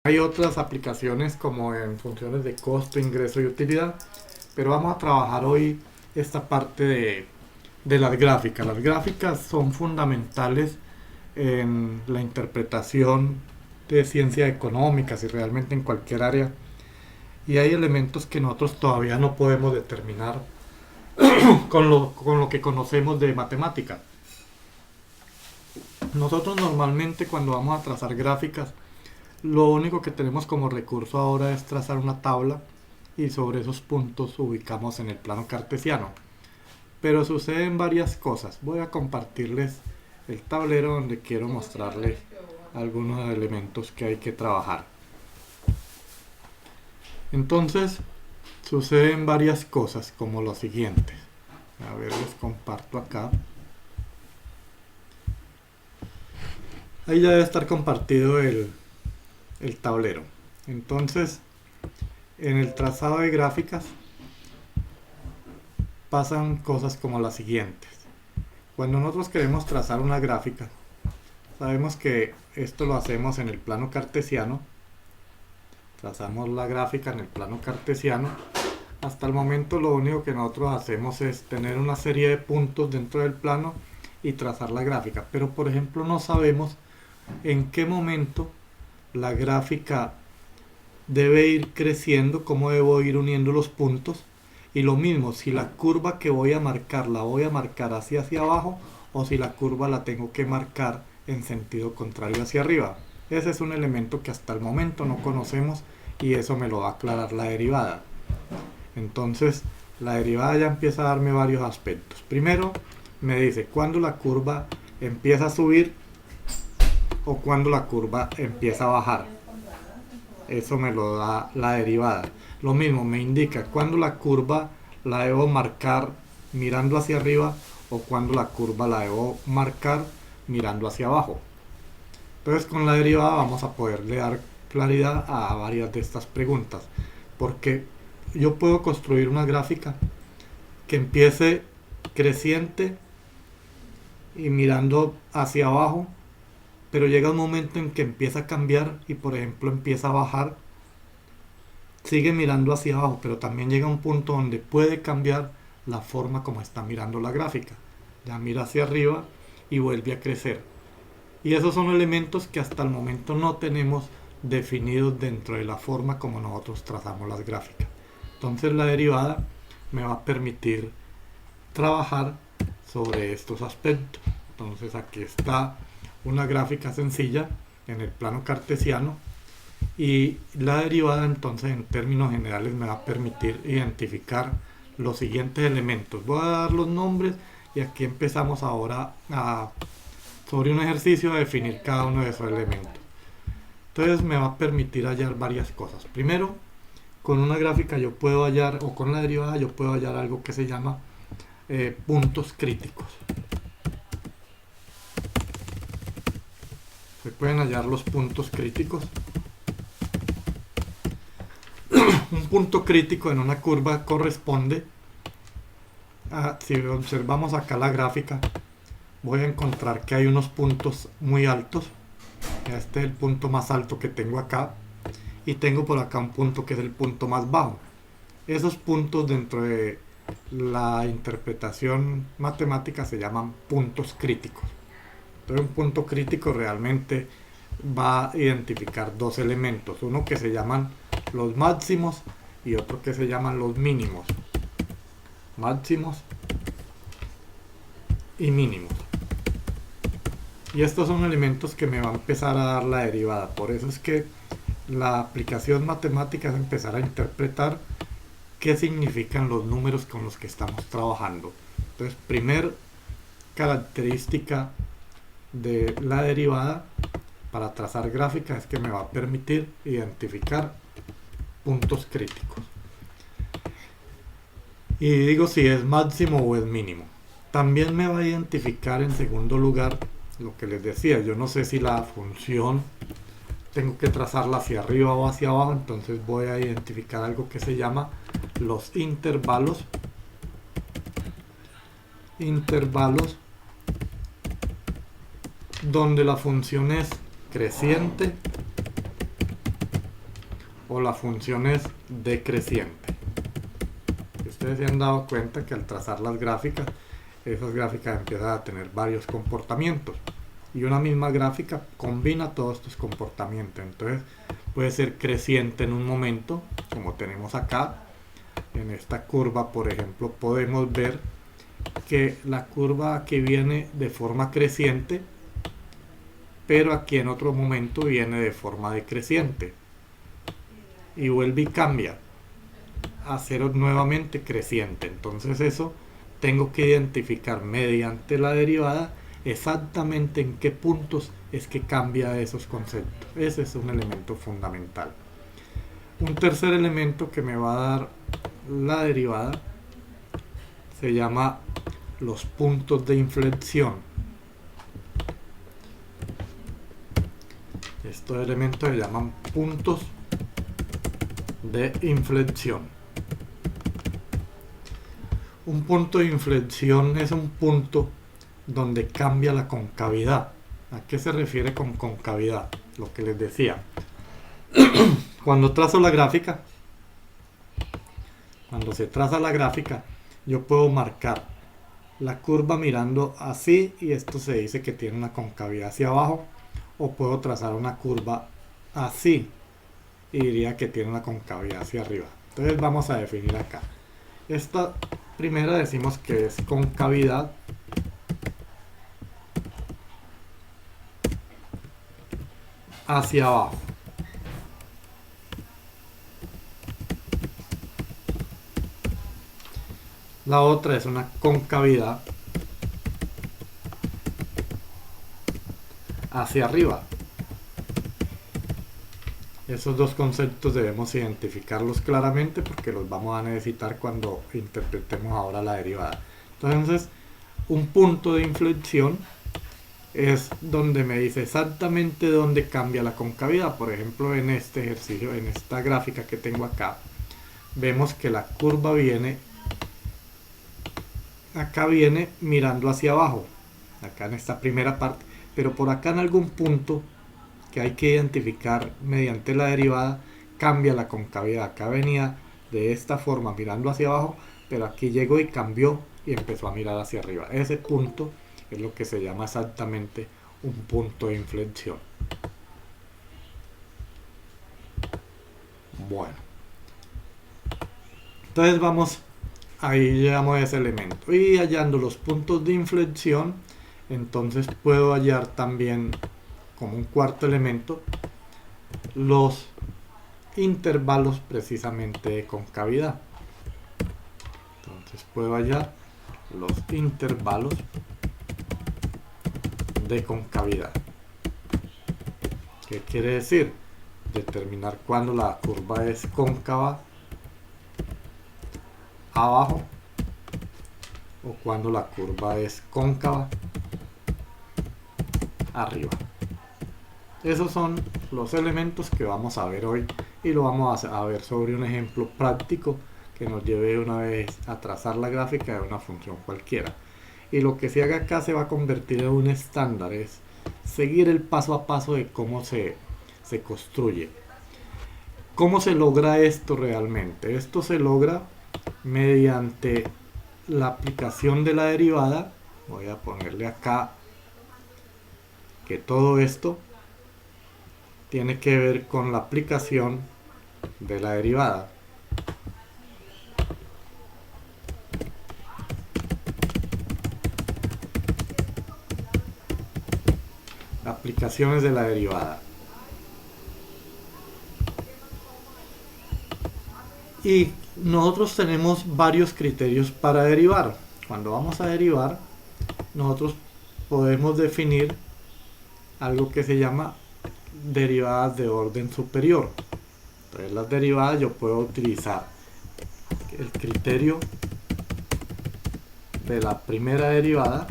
Hay otras aplicaciones como en funciones de costo, ingreso y utilidad, pero vamos a trabajar hoy esta parte de las gráficas. Las gráficas son fundamentales en la interpretación de ciencia económica y realmente en cualquier área. Y hay elementos que nosotros todavía no podemos determinar con lo que conocemos de matemática. Nosotros normalmente cuando vamos a trazar gráficas, lo único que tenemos como recurso ahora es trazar una tabla y sobre esos puntos ubicamos en el plano cartesiano. Pero suceden varias cosas. Voy a compartirles el tablero donde quiero mostrarles algunos elementos que hay que trabajar. Entonces, suceden varias cosas como lo siguiente. A ver, les comparto acá. Ahí ya debe estar compartido el tablero. Entonces, en el trazado de gráficas pasan cosas como las siguientes. Cuando nosotros queremos trazar una gráfica, sabemos que esto lo hacemos en el plano cartesiano. Trazamos la gráfica en el plano cartesiano. Hasta el momento lo único que nosotros hacemos es tener una serie de puntos dentro del plano y trazar la gráfica. Pero por ejemplo no sabemos en qué momento la gráfica debe ir creciendo, cómo debo ir uniendo los puntos. Y lo mismo, si la curva que voy a marcar la voy a marcar hacia abajo o si la curva la tengo que marcar en sentido contrario hacia arriba. Ese es un elemento que hasta el momento no conocemos y eso me lo va a aclarar la derivada. Entonces, la derivada ya empieza a darme varios aspectos. Primero, me dice cuándo la curva empieza a subir o cuándo la curva empieza a bajar. Eso me lo da la derivada. Lo mismo me indica cuándo la curva la debo marcar mirando hacia arriba o cuándo la curva la debo marcar mirando hacia abajo. Entonces con la derivada vamos a poderle dar claridad a varias de estas preguntas. Porque yo puedo construir una gráfica que empiece creciente y mirando hacia abajo, pero llega un momento en que empieza a cambiar y por ejemplo empieza a bajar, sigue mirando hacia abajo, pero también llega un punto donde puede cambiar la forma como está mirando la gráfica. Ya mira hacia arriba y vuelve a crecer. Y esos son elementos que hasta el momento no tenemos definidos dentro de la forma como nosotros trazamos las gráficas. Entonces la derivada me va a permitir trabajar sobre estos aspectos. Entonces aquí está una gráfica sencilla en el plano cartesiano y la derivada entonces en términos generales me va a permitir identificar los siguientes elementos. Voy a dar los nombres y aquí empezamos ahora sobre un ejercicio a definir cada uno de esos elementos. Entonces me va a permitir hallar varias cosas. Primero, con una gráfica yo puedo hallar, o con la derivada yo puedo hallar algo que se llama puntos críticos. Se pueden hallar los puntos críticos. Un punto crítico en una curva corresponde a, si observamos acá la gráfica, voy a encontrar que hay unos puntos muy altos. Este es el punto más alto que tengo acá y tengo por acá un punto que es el punto más bajo. Esos puntos dentro de la interpretación matemática se llaman puntos críticos. Entonces un punto crítico realmente va a identificar dos elementos, uno que se llaman los máximos y otro que se llaman los mínimos. Máximos y mínimos. Y estos son elementos que me va a empezar a dar la derivada. Por eso es que la aplicación matemática es empezar a interpretar qué significan los números con los que estamos trabajando. Entonces, primer característica de la derivada para trazar gráfica es que me va a permitir identificar puntos críticos. Y digo si es máximo o es mínimo. También me va a identificar en segundo lugar lo que les decía. Yo no sé si la función tengo que trazarla hacia arriba o hacia abajo, entonces voy a identificar algo que se llama los intervalos. Intervalos donde la función es creciente o la función es decreciente. Ustedes se han dado cuenta que al trazar las gráficas, esas gráficas empiezan a tener varios comportamientos y una misma gráfica combina todos estos comportamientos. Entonces puede ser creciente en un momento, como tenemos acá en esta curva. Por ejemplo, podemos ver que la curva que viene de forma creciente, pero aquí en otro momento viene de forma decreciente y vuelve y cambia a ser nuevamente creciente. Entonces eso tengo que identificar mediante la derivada exactamente en qué puntos es que cambia esos conceptos. Ese es un elemento fundamental. Un tercer elemento que me va a dar la derivada se llama los puntos de inflexión. Estos elementos se llaman puntos de inflexión. Un punto de inflexión es un punto donde cambia la concavidad. ¿A qué se refiere con concavidad? Lo que les decía. Cuando trazo la gráfica, cuando se traza la gráfica, yo puedo marcar la curva mirando así y esto se dice que tiene una concavidad hacia abajo, o puedo trazar una curva así y diría que tiene una concavidad hacia arriba. Entonces vamos a definir acá. Esta primera decimos que es concavidad hacia abajo. La otra es una concavidad hacia arriba. Esos dos conceptos debemos identificarlos claramente porque los vamos a necesitar cuando interpretemos ahora la derivada. Entonces, un punto de inflexión es donde me dice exactamente dónde cambia la concavidad. Por ejemplo, en este ejercicio, en esta gráfica que tengo acá, vemos que la curva viene, acá viene mirando hacia abajo, acá en esta primera parte, pero por acá en algún punto que hay que identificar mediante la derivada cambia la concavidad. Acá venía de esta forma mirando hacia abajo, pero aquí llegó y cambió y empezó a mirar hacia arriba. Ese punto es lo que se llama exactamente un punto de inflexión. Bueno, entonces vamos, ahí llegamos a ese elemento y hallando los puntos de inflexión, entonces puedo hallar también como un cuarto elemento los intervalos precisamente de concavidad. Entonces puedo hallar los intervalos de concavidad. ¿Qué quiere decir? Determinar cuándo la curva es cóncava abajo o cuando la curva es cóncava arriba. Esos son los elementos que vamos a ver hoy y lo vamos a ver sobre un ejemplo práctico que nos lleve una vez a trazar la gráfica de una función cualquiera. Y lo que se haga acá se va a convertir en un estándar, es seguir el paso a paso de cómo se construye. ¿Cómo se logra esto realmente? Esto se logra mediante la aplicación de la derivada. Voy a ponerle acá que todo esto tiene que ver con la aplicación de la derivada. Aplicaciones de la derivada. Y nosotros tenemos varios criterios para derivar. Cuando vamos a derivar, nosotros podemos definir algo que se llama derivadas de orden superior. Entonces las derivadas yo puedo utilizar el criterio de la primera derivada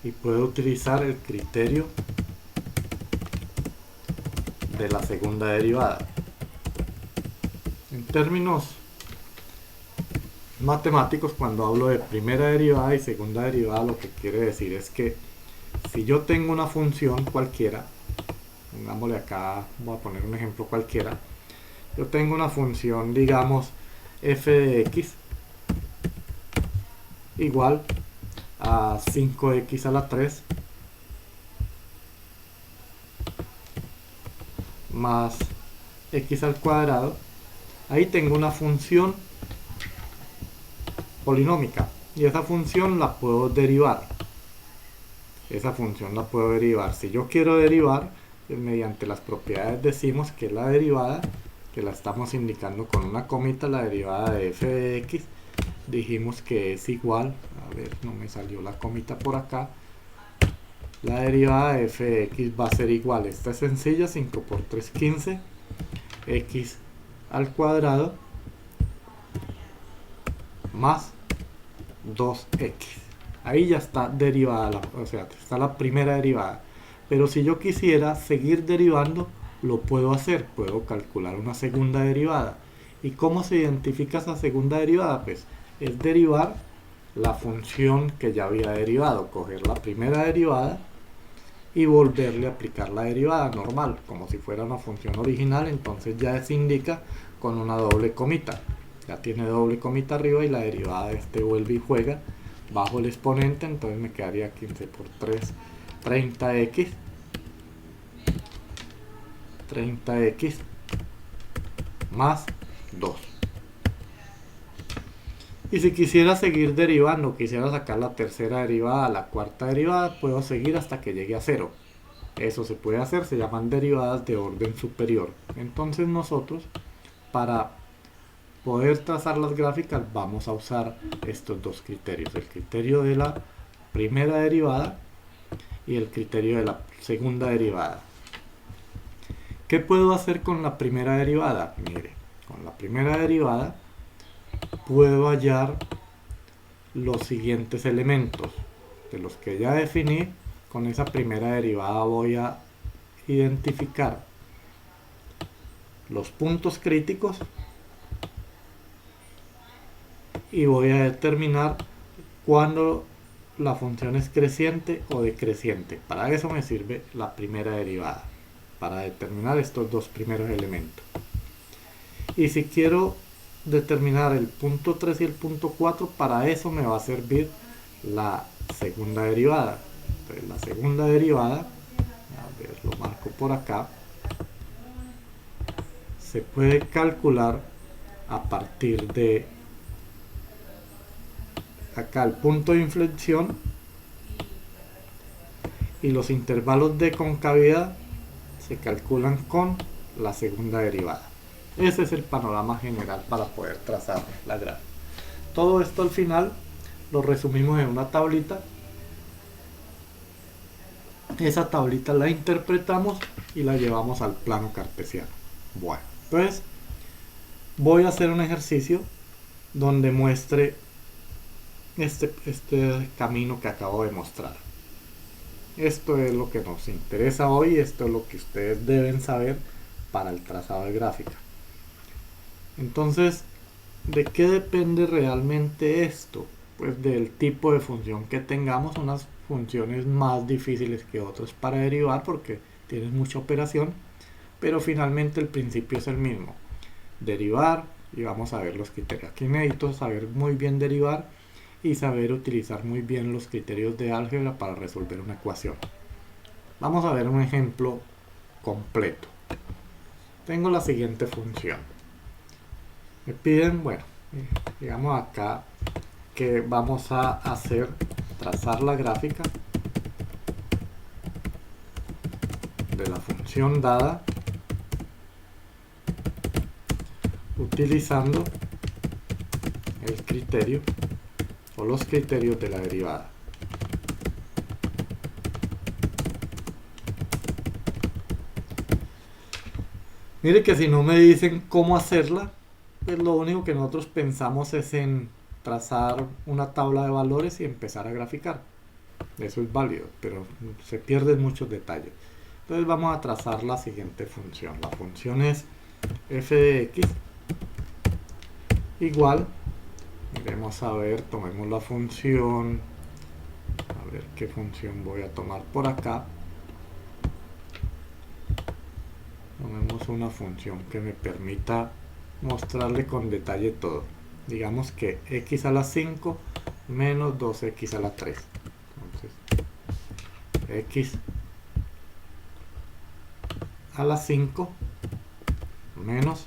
y puedo utilizar el criterio de la segunda derivada. En términos matemáticos, cuando hablo de primera derivada y segunda derivada, lo que quiere decir es que si yo tengo una función cualquiera, pongámosle acá, voy a poner un ejemplo cualquiera. Yo tengo una función, digamos, f de x igual a 5x a la 3 más x al cuadrado. Ahí tengo una función polinómica y esa función la puedo derivar. Si yo quiero derivar, pues mediante las propiedades decimos que la derivada, que la estamos indicando con una comita, la derivada de f de x, dijimos que es igual, a ver, no me salió la comita por acá, la derivada de f de x va a ser igual, esta es sencilla, 5 por 3, 15, x al cuadrado más 2x. Ahí ya está derivada, o sea, está la primera derivada. Pero si yo quisiera seguir derivando, lo puedo hacer. Puedo calcular una segunda derivada. ¿Y cómo se identifica esa segunda derivada? Pues es derivar la función que ya había derivado. Coger la primera derivada y volverle a aplicar la derivada normal, como si fuera una función original. Entonces ya se indica con una doble comita. Ya tiene doble comita arriba y la derivada de este vuelve y juega bajo el exponente, entonces me quedaría 15 por 3, 30x, 30x más 2. Y si quisiera seguir derivando, quisiera sacar la tercera derivada, la cuarta derivada, puedo seguir hasta que llegue a 0. Eso se puede hacer, se llaman derivadas de orden superior. Entonces nosotros, para poder trazar las gráficas, vamos a usar estos dos criterios, el criterio de la primera derivada y el criterio de la segunda derivada. ¿Qué puedo hacer con la primera derivada? Mire, con la primera derivada puedo hallar los siguientes elementos de los que ya definí. Con esa primera derivada voy a identificar los puntos críticos y voy a determinar cuándo la función es creciente o decreciente. Para eso me sirve la primera derivada, para determinar estos dos primeros elementos. Y si quiero determinar el punto 3 y el punto 4, para eso me va a servir la segunda derivada. Entonces, la segunda derivada, a ver, lo marco por acá, se puede calcular a partir de acá el punto de inflexión y los intervalos de concavidad se calculan con la segunda derivada. Ese es el panorama general para poder trazar la gráfica. Todo esto al final lo resumimos en una tablita. Esa tablita la interpretamos y la llevamos al plano cartesiano. Bueno, entonces voy a hacer un ejercicio donde muestre este camino que acabo de mostrar. Esto es lo que nos interesa hoy, esto es lo que ustedes deben saber para el trazado de gráfica. Entonces, ¿de qué depende realmente esto? Pues del tipo de función que tengamos, unas funciones más difíciles que otras para derivar porque tienen mucha operación, pero finalmente el principio es el mismo. Derivar, y vamos a ver los criterios. Aquí necesito saber muy bien derivar y saber utilizar muy bien los criterios de álgebra para resolver una ecuación. Vamos a ver un ejemplo completo. Tengo la siguiente función. Me piden, bueno, digamos acá que vamos a hacer, trazar la gráfica de la función dada utilizando el criterio o los criterios de la derivada. Mire que si no me dicen cómo hacerla, pues lo único que nosotros pensamos es en trazar una tabla de valores y empezar a graficar. Eso es válido, pero se pierden muchos detalles. Entonces vamos a trazar la siguiente función. La función es f de x igual, miremos a ver, tomemos la función, a ver qué función voy a tomar por acá. uso una función que me permita mostrarle con detalle todo. Digamos que x a la 5 menos 2x a la 3. Entonces, x a la 5 menos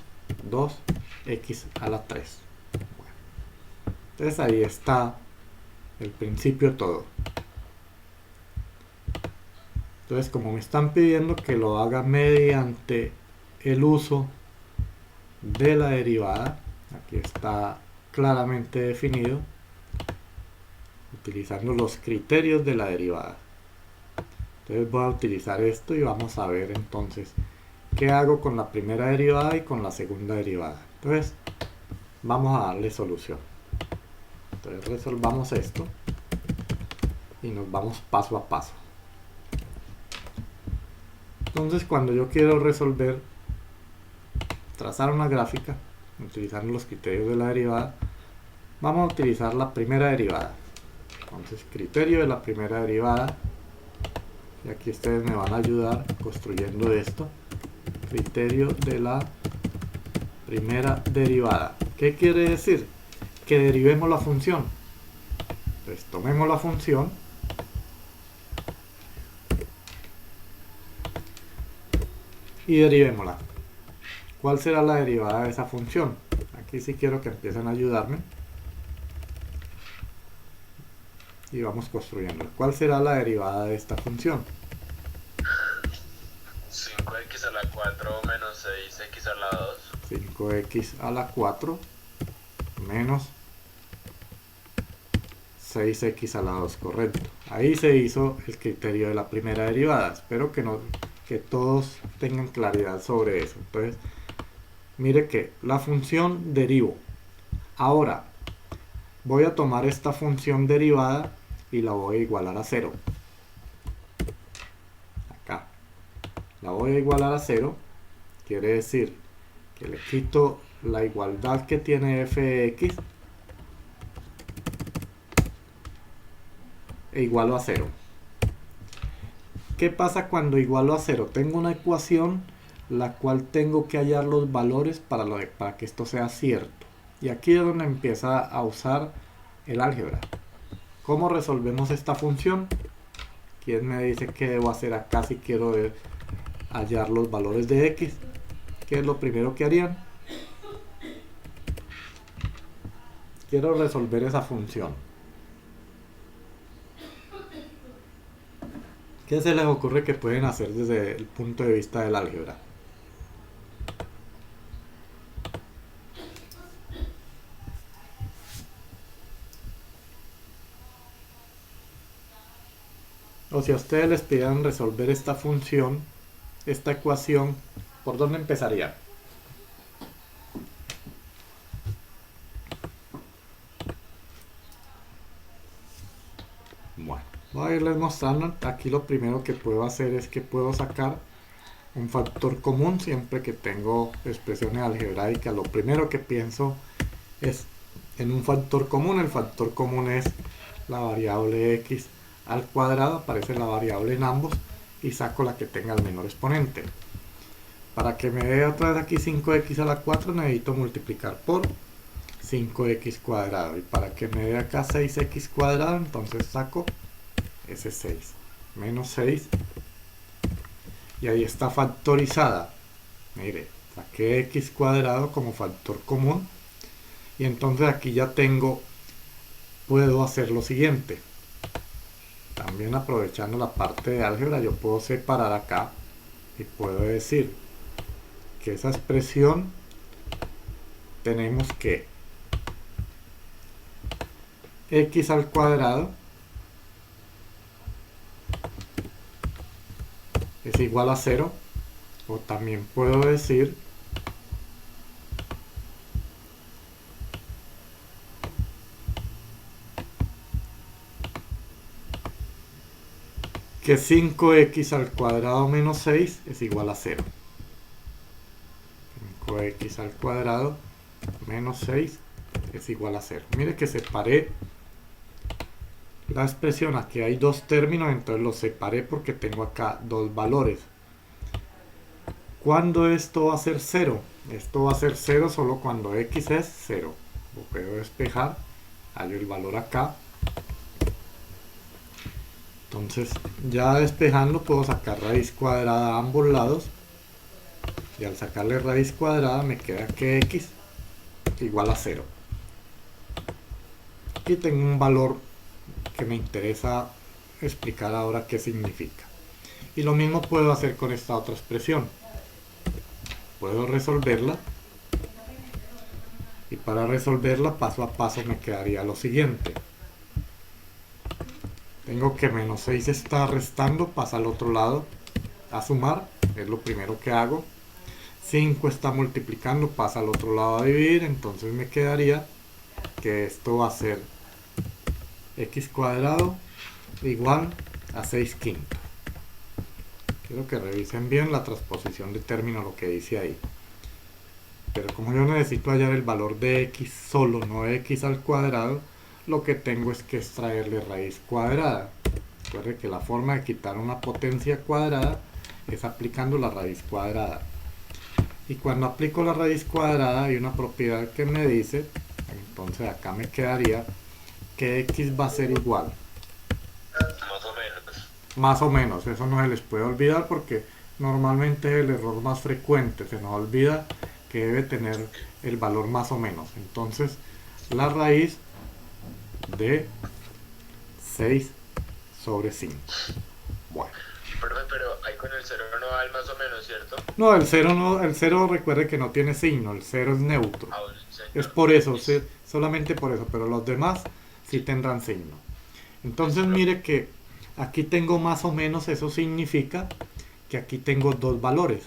2x a la 3. Bueno, entonces ahí está el principio todo. Entonces, como me están pidiendo que lo haga mediante el uso de la derivada, aquí está claramente definido, utilizando los criterios de la derivada. Entonces voy a utilizar esto y vamos a ver entonces qué hago con la primera derivada y con la segunda derivada. Entonces vamos a darle solución. Entonces resolvamos esto y nos vamos paso a paso. Entonces, cuando yo quiero resolver, trazar una gráfica utilizando los criterios de la derivada, vamos a utilizar la primera derivada. Entonces, criterio de la primera derivada, y aquí ustedes me van a ayudar construyendo esto. Criterio de la primera derivada. ¿Qué quiere decir? Que derivemos la función. Entonces, tomemos la función y derivémosla. ¿Cuál será la derivada de esa función? Aquí sí quiero que empiecen a ayudarme. Y vamos construyendo. ¿Cuál será la derivada de esta función? 5x a la 4 menos 6x a la 2. 5x a la 4 menos 6x a la 2, correcto. Ahí se hizo el criterio de la primera derivada. Espero que todos tengan claridad sobre eso. Entonces, mire que la función derivo. Ahora, voy a tomar esta función derivada y la voy a igualar a 0. Acá. La voy a igualar a 0. Quiere decir que le quito la igualdad que tiene f de x e igualo a 0. ¿Qué pasa cuando igualo a 0? Tengo una ecuación la cual tengo que hallar los valores para que esto sea cierto. Y aquí es donde empieza a usar el álgebra. ¿Cómo resolvemos esta función? ¿Quién me dice qué debo hacer acá si quiero hallar los valores de x? ¿Qué es lo primero que harían? Quiero resolver esa función. ¿Qué se les ocurre que pueden hacer desde el punto de vista del álgebra? O si a ustedes les pidieran resolver esta función, esta ecuación, ¿por dónde empezaría? Bueno, voy a irles mostrando. Aquí lo primero que puedo hacer es que puedo sacar un factor común siempre que tengo expresiones algebraicas. Lo primero que pienso es en un factor común. El factor común es la variable x al cuadrado, aparece la variable en ambos y saco la que tenga el menor exponente. Para que me dé otra vez aquí 5x a la 4 necesito multiplicar por 5x cuadrado, y para que me dé acá 6x cuadrado entonces saco ese 6 menos 6 y ahí está factorizada. Mire, saqué x cuadrado como factor común y entonces aquí ya puedo hacer lo siguiente. También aprovechando la parte de álgebra yo puedo separar acá y puedo decir que esa expresión tenemos que x al cuadrado es igual a 0, o también puedo decir que 5x al cuadrado menos 6 es igual a 0. 5x al cuadrado menos 6 es igual a 0. Mire que separé la expresión. Aquí hay dos términos, entonces los separé porque tengo acá dos valores. ¿Cuándo esto va a ser 0? Esto va a ser 0 solo cuando x es 0. Lo puedo despejar, hallo el valor acá. Entonces, ya despejando puedo sacar raíz cuadrada a ambos lados. Y al sacarle raíz cuadrada me queda que x igual a 0. Aquí tengo un valor que me interesa explicar ahora qué significa. Y lo mismo puedo hacer con esta otra expresión. Puedo resolverla. Y para resolverla paso a paso me quedaría lo siguiente. Tengo que menos 6 está restando, pasa al otro lado a sumar, es lo primero que hago. 5 está multiplicando, pasa al otro lado a dividir, entonces me quedaría que esto va a ser x cuadrado igual a 6 quintos. Quiero que revisen bien la transposición de término, lo que dice ahí. Pero como yo necesito hallar el valor de x solo, no de x al cuadrado, lo que tengo es que extraerle raíz cuadrada. Recuerde que la forma de quitar una potencia cuadrada es aplicando la raíz cuadrada. Y cuando aplico la raíz cuadrada hay una propiedad que me dice, entonces acá me quedaría que x va a ser igual. Más o menos. Más o menos, eso no se les puede olvidar porque normalmente es el error más frecuente, se nos olvida que debe tener el valor más o menos. Entonces la raíz de 6 sobre 5. Bueno. Profe, pero ahí con el 0 no va el más o menos, ¿cierto? No, el 0 no, el 0 recuerde que no tiene signo, el 0 es neutro. Ah, bueno, señor. Es por eso, Listo. solamente por eso, pero los demás sí tendrán signo. Entonces mire que aquí tengo más o menos, eso significa que aquí tengo dos valores.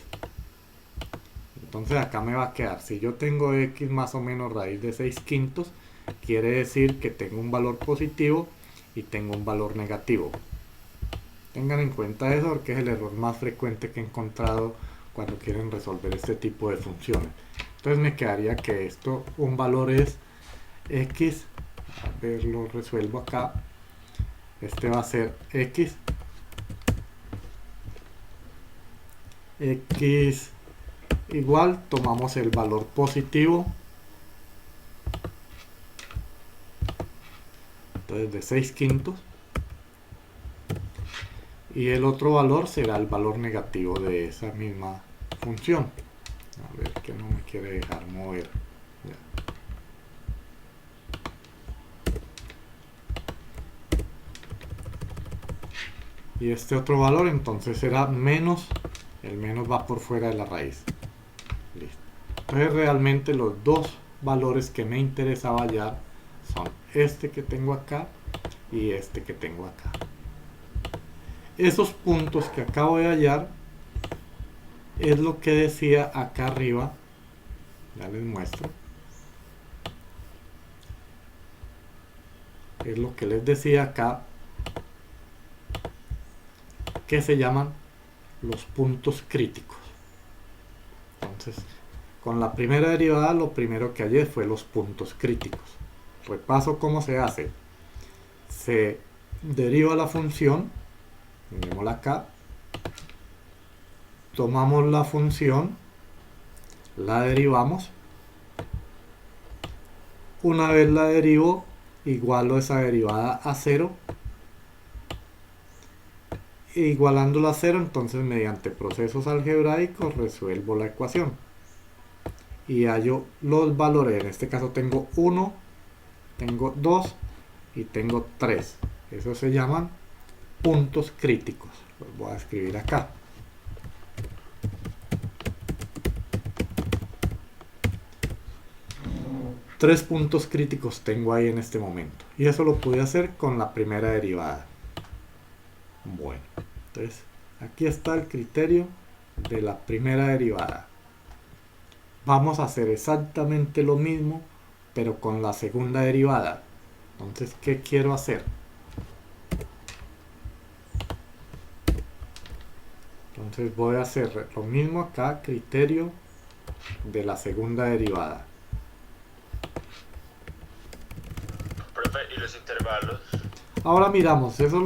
Entonces acá me va a quedar, si yo tengo x más o menos raíz de 6 quintos, quiere decir que tengo un valor positivo y tengo un valor negativo. Tengan en cuenta eso porque es el error más frecuente que he encontrado cuando quieren resolver este tipo de funciones. Entonces me quedaría que esto, un valor es x, a ver, lo resuelvo acá. Este va a ser x igual, tomamos el valor positivo, entonces de 6 quintos, y el otro valor será el valor negativo de esa misma función. A ver, que no me quiere dejar mover. Ya. Y este otro valor entonces será menos, el menos va por fuera de la raíz. Listo. Entonces realmente los dos valores que me interesaba hallar son este que tengo acá y este que tengo acá. Esos puntos que acabo de hallar es lo que decía acá arriba, ya les muestro, es lo que les decía acá, que se llaman los puntos críticos. Entonces, con la primera derivada lo primero que hallé fue los puntos críticos. Repaso cómo se hace. Se deriva la función, miremosla acá, tomamos la función, la derivamos, una vez la derivo, igualo esa derivada a 0, e igualándola a 0, entonces mediante procesos algebraicos resuelvo la ecuación y hallo los valores. En este caso tengo 1, tengo 2 y tengo 3. Eso se llaman puntos críticos. Los voy a escribir acá. Tres puntos críticos tengo ahí en este momento. Y eso lo pude hacer con la primera derivada. Bueno, entonces aquí está el criterio de la primera derivada. Vamos a hacer exactamente lo mismo, pero con la segunda derivada. Entonces, ¿qué quiero hacer? Entonces voy a hacer lo mismo acá, criterio de la segunda derivada. Profe, ¿y los intervalos? Ahora miramos, eso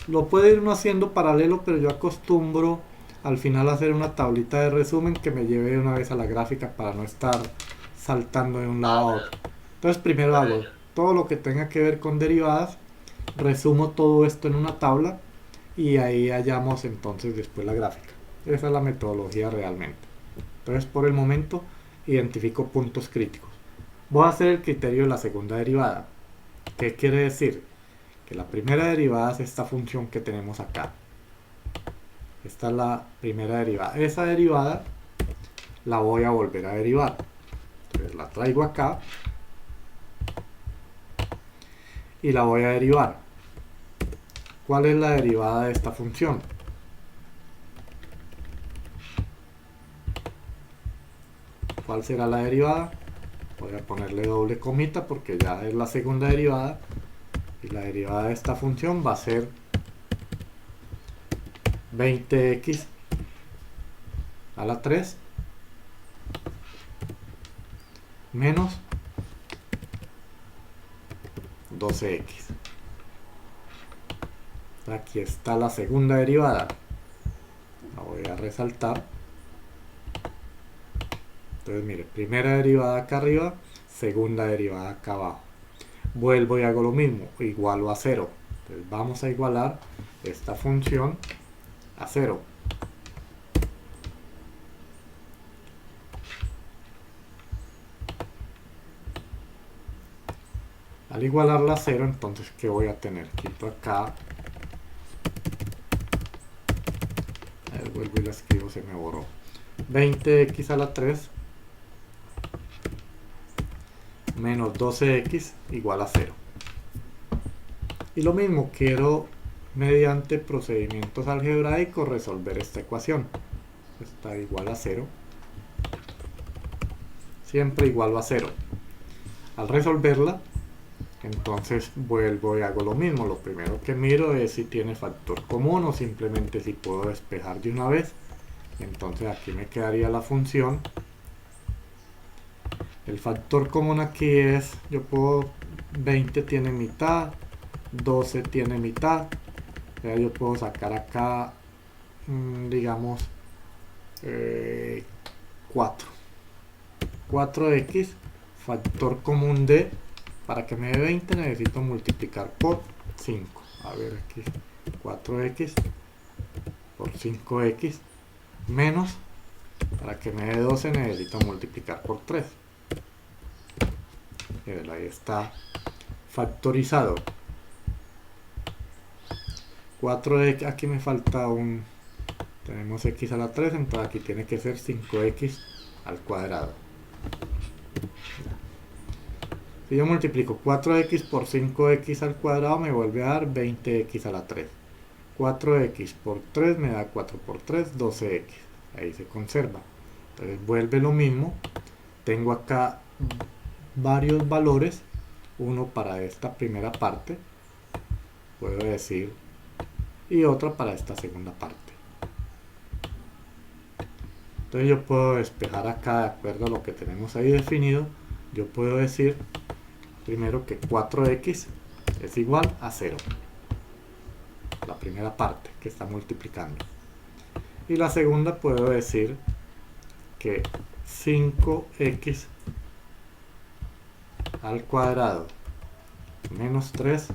lo puede ir uno haciendo paralelo, pero yo acostumbro al final hacer una tablita de resumen que me lleve de una vez a la gráfica para no estar saltando de un lado a bueno, otro. Entonces primero por hago ello. todo lo que tenga que ver con derivadas, resumo todo esto en una tabla y ahí hallamos entonces después la gráfica. Esa es la metodología realmente. Entonces por el momento identifico puntos críticos. Voy a hacer el criterio de la segunda derivada. ¿Qué quiere decir? Que la primera derivada es esta función que tenemos acá. Esta es la primera derivada. Esa derivada la voy a volver a derivar. Entonces la traigo acá y la voy a derivar. ¿Cuál es la derivada de esta función? ¿Cuál será la derivada? Voy a ponerle doble comita porque ya es la segunda derivada. Y la derivada de esta función va a ser 20x a la 3 menos 12x. Aquí está la segunda derivada. La voy a resaltar. Entonces mire, primera derivada acá arriba, segunda derivada acá abajo. Vuelvo y hago lo mismo, igualo a 0. Entonces vamos a igualar esta función a 0. Al igualarla a 0, entonces ¿qué voy a tener? Quito acá. Vuelvo y la escribo, se me borró. 20x a la 3 menos 12x igual a 0. Y lo mismo, quiero mediante procedimientos algebraicos resolver esta ecuación. Está igual a 0. Siempre igual a 0. Al resolverla, entonces vuelvo y hago lo mismo. Lo primero que miro es si tiene factor común o simplemente si puedo despejar de una vez. Entonces aquí me quedaría la función. El factor común aquí es, yo puedo, 20 tiene mitad, 12 tiene mitad. Ya yo puedo sacar acá, digamos, 4. 4x, factor común de, para que me dé 20 necesito multiplicar por 5. A ver aquí, 4x por 5x menos, para que me dé 12 necesito multiplicar por 3. Ahí está factorizado. 4x, aquí me falta un, tenemos x a la 3, entonces aquí tiene que ser 5x al cuadrado. Si yo multiplico 4x por 5x al cuadrado me vuelve a dar 20x a la 3. 4x por 3 me da 4 por 3, 12x. Ahí se conserva. Entonces vuelve lo mismo. Tengo acá varios valores. Uno para esta primera parte, puedo decir, y otro para esta segunda parte. Entonces yo puedo despejar acá de acuerdo a lo que tenemos ahí definido. Yo puedo decir primero que 4x es igual a 0. La primera parte que está multiplicando. Y la segunda puedo decir que 5x al cuadrado menos 3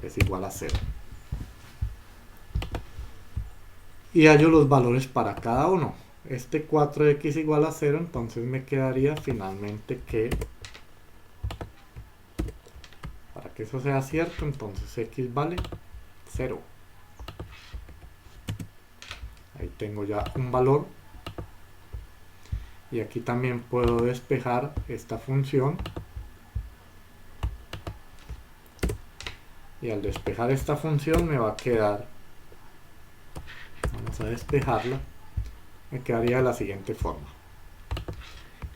es igual a 0. Y hallo los valores para cada uno. Este 4x igual a 0, entonces me quedaría finalmente que, para que eso sea cierto, entonces x vale 0. Ahí tengo ya un valor. Y aquí también puedo despejar esta función. Y al despejar esta función me va a quedar, vamos a despejarla, me quedaría de la siguiente forma.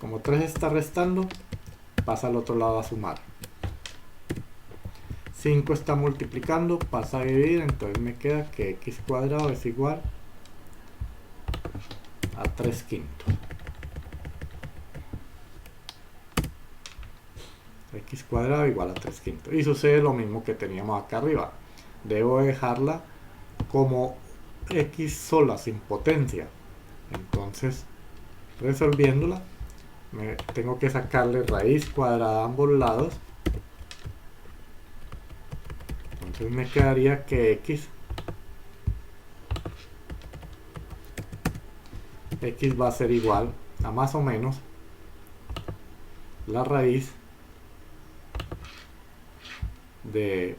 Como 3 está restando, pasa al otro lado a sumar. 5 está multiplicando, pasa a dividir, entonces me queda que x cuadrado es igual a 3 quintos. X cuadrado igual a 3 quintos. Y sucede lo mismo que teníamos acá arriba. Debo dejarla como x sola sin potencia. Entonces, resolviéndola, tengo que sacarle raíz cuadrada a ambos lados. Entonces me quedaría que x va a ser igual a más o menos la raíz de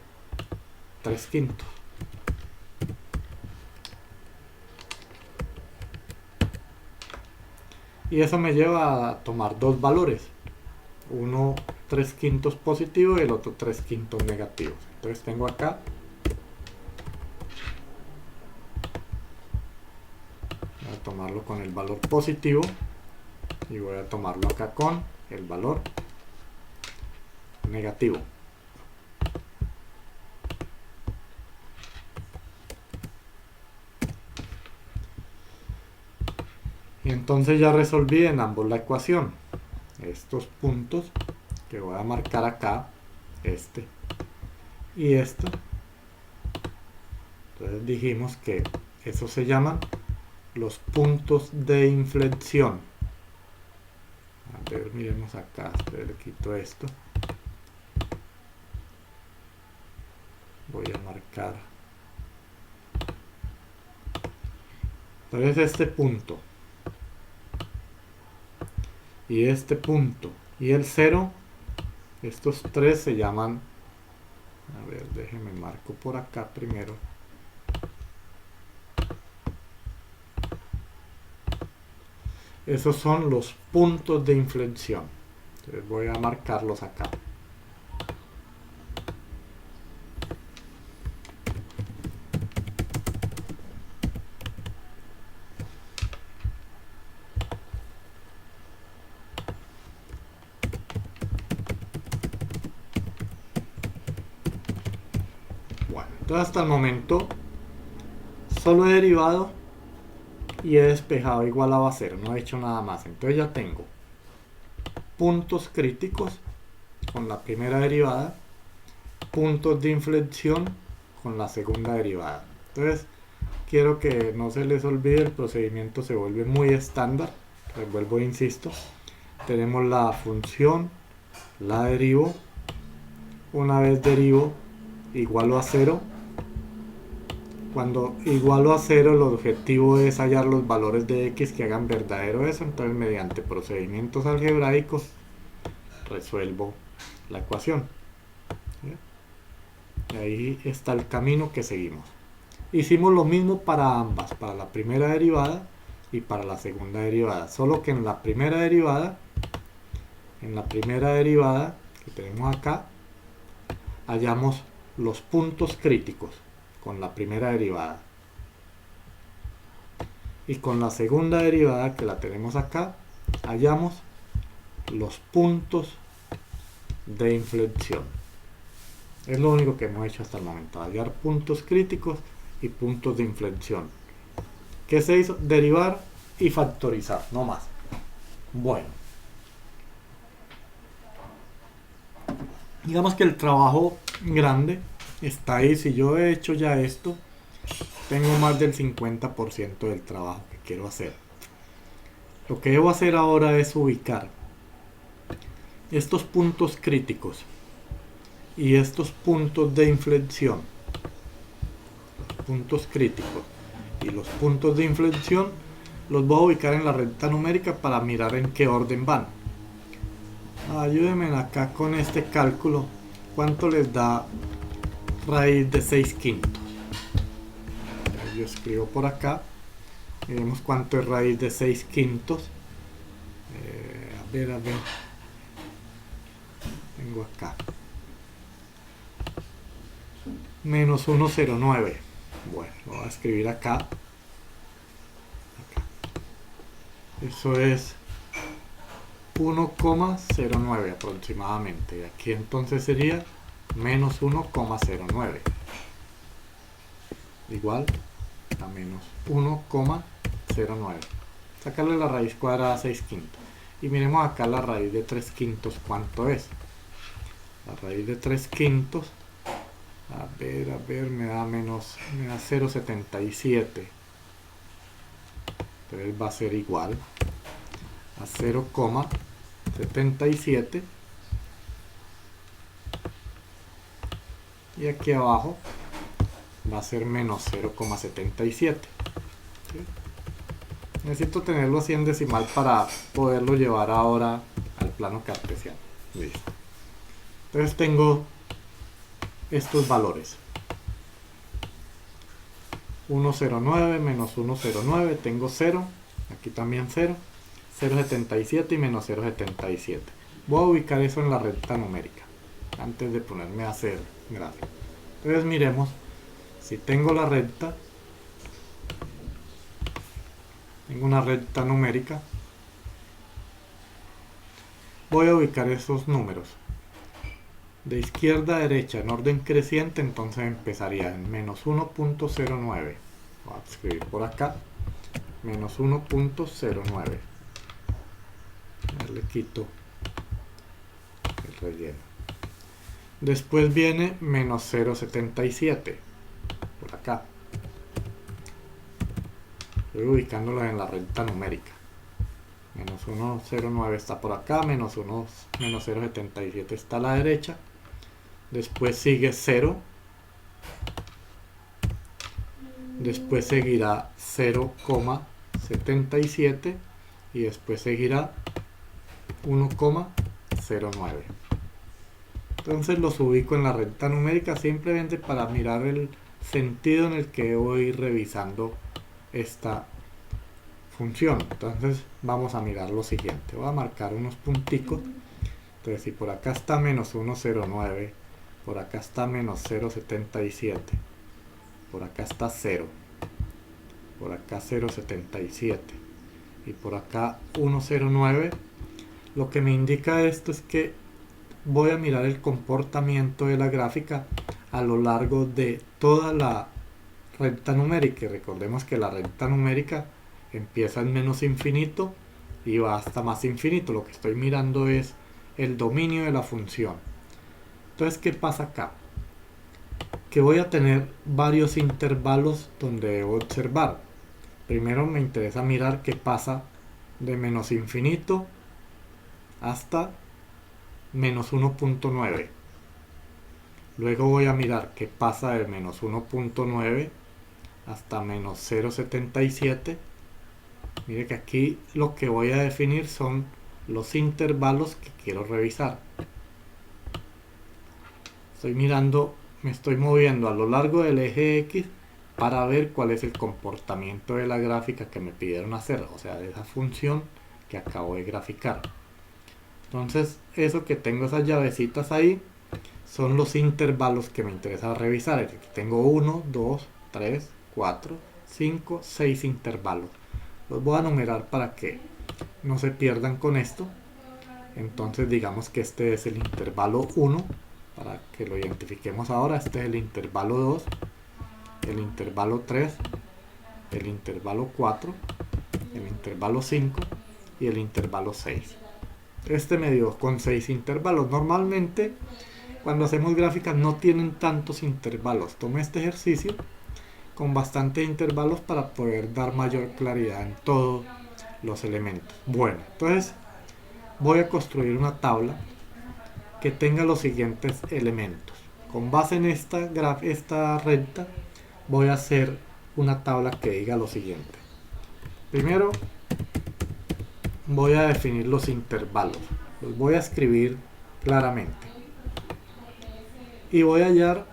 3/5. Y eso me lleva a tomar dos valores, uno 3/5 positivo y el otro 3/5 negativo. Entonces tengo acá voy a tomarlo con el valor positivo y voy a tomarlo acá con el valor negativo. Y entonces ya resolví en ambos la ecuación. Estos puntos que voy a marcar acá, este y este. Entonces dijimos que esos se llaman los puntos de inflexión. A ver, miremos acá, le quito esto. Voy a marcar. Entonces este punto y este punto y el 0, estos tres se llaman, a ver, déjenme marco por acá primero. Esos son los puntos de inflexión. Entonces voy a marcarlos acá. Entonces hasta el momento solo he derivado y he despejado igualado a 0, no he hecho nada más. Entonces ya tengo puntos críticos con la primera derivada, puntos de inflexión con la segunda derivada. Entonces quiero que no se les olvide, el procedimiento se vuelve muy estándar. Les vuelvo e insisto, tenemos la función, la derivo, una vez derivo igualo a 0. Cuando igualo a 0, el objetivo es hallar los valores de x que hagan verdadero eso. Entonces mediante procedimientos algebraicos resuelvo la ecuación. Y ahí está el camino que seguimos. Hicimos lo mismo para ambas, para la primera derivada y para la segunda derivada, solo que en la primera derivada que tenemos acá, hallamos los puntos críticos con la primera derivada, y con la segunda derivada, que la tenemos acá, hallamos los puntos de inflexión. Es lo único que hemos hecho hasta el momento, hallar puntos críticos y puntos de inflexión. ¿Qué se hizo? Derivar y factorizar, no más. Bueno, digamos que el trabajo grande está ahí. Si yo he hecho ya esto, tengo más del 50% del trabajo que quiero hacer. Lo que debo hacer ahora es ubicar estos puntos críticos y estos puntos de inflexión. Los puntos críticos y los puntos de inflexión los voy a ubicar en la recta numérica para mirar en qué orden van. Ayúdenme acá con este cálculo. ¿Cuánto les da raíz de 6/5? Yo escribo por acá. Miremos cuánto es raíz de 6/5. A ver. Tengo acá. Menos 1,09. Bueno, lo voy a escribir acá. Eso es 1,09 aproximadamente. Y aquí entonces sería menos 1,09. Igual a menos 1,09. Sacarle la raíz cuadrada a 6/5. Y miremos acá la raíz de 3/5. ¿Cuánto es? La raíz de 3/5. A ver, me da 0,77. Entonces va a ser igual a 0,77 y aquí abajo va a ser menos 0,77. ¿Sí? Necesito tenerlo así en decimal para poderlo llevar ahora al plano cartesiano. Listo. Entonces tengo estos valores. 1,09 menos 1,09, tengo 0, aquí también 0, 0,77 y menos 0,77. Voy a ubicar eso en la recta numérica antes de ponerme a hacer gráfico. Entonces miremos, si tengo la recta, tengo una recta numérica, voy a ubicar esos números de izquierda a derecha en orden creciente. Entonces empezaría en menos 1,09. Voy a escribir por acá menos 1,09. Le quito el relleno. Después viene menos 0,77 por acá. Estoy ubicándolo en la recta numérica. Menos 1,09 está por acá, menos 0,77 está a la derecha. Después sigue 0. Después seguirá 0,77 y después seguirá 1,09. Entonces los ubico en la recta numérica simplemente para mirar el sentido en el que voy revisando esta función. Entonces vamos a mirar lo siguiente. Voy a marcar unos punticos. Entonces si por acá está menos 1,09, por acá está menos 0,77, por acá está 0, por acá 0,77 y por acá 1,09, lo que me indica esto es que voy a mirar el comportamiento de la gráfica a lo largo de toda la recta numérica. Y recordemos que la recta numérica empieza en menos infinito y va hasta más infinito. Lo que estoy mirando es el dominio de la función. Entonces, ¿qué pasa acá? Que voy a tener varios intervalos donde debo observar. Primero me interesa mirar qué pasa de menos infinito hasta menos 1,9. Luego voy a mirar qué pasa de menos 1,9 hasta menos 0,77. Mire que aquí lo que voy a definir son los intervalos que quiero revisar. Estoy mirando, me estoy moviendo a lo largo del eje X para ver cuál es el comportamiento de la gráfica que me pidieron hacer, o sea, de esa función que acabo de graficar. Entonces, eso que tengo, esas llavecitas ahí, son los intervalos que me interesa revisar. Aquí tengo 1, 2, 3, 4, 5, 6 intervalos. Los voy a numerar para que no se pierdan con esto. Entonces digamos que este es el intervalo 1, para que lo identifiquemos ahora. Este es el intervalo 2, el intervalo 3, el intervalo 4, el intervalo 5 y el intervalo 6. Este me dio con 6 intervalos. Normalmente cuando hacemos gráficas no tienen tantos intervalos. Tomé este ejercicio con bastantes intervalos para poder dar mayor claridad en todos los elementos. Bueno, entonces voy a construir una tabla que tenga los siguientes elementos. Con base en esta recta voy a hacer una tabla que diga lo siguiente. Primero voy a definir los intervalos. Los voy a escribir claramente. Y voy a hallar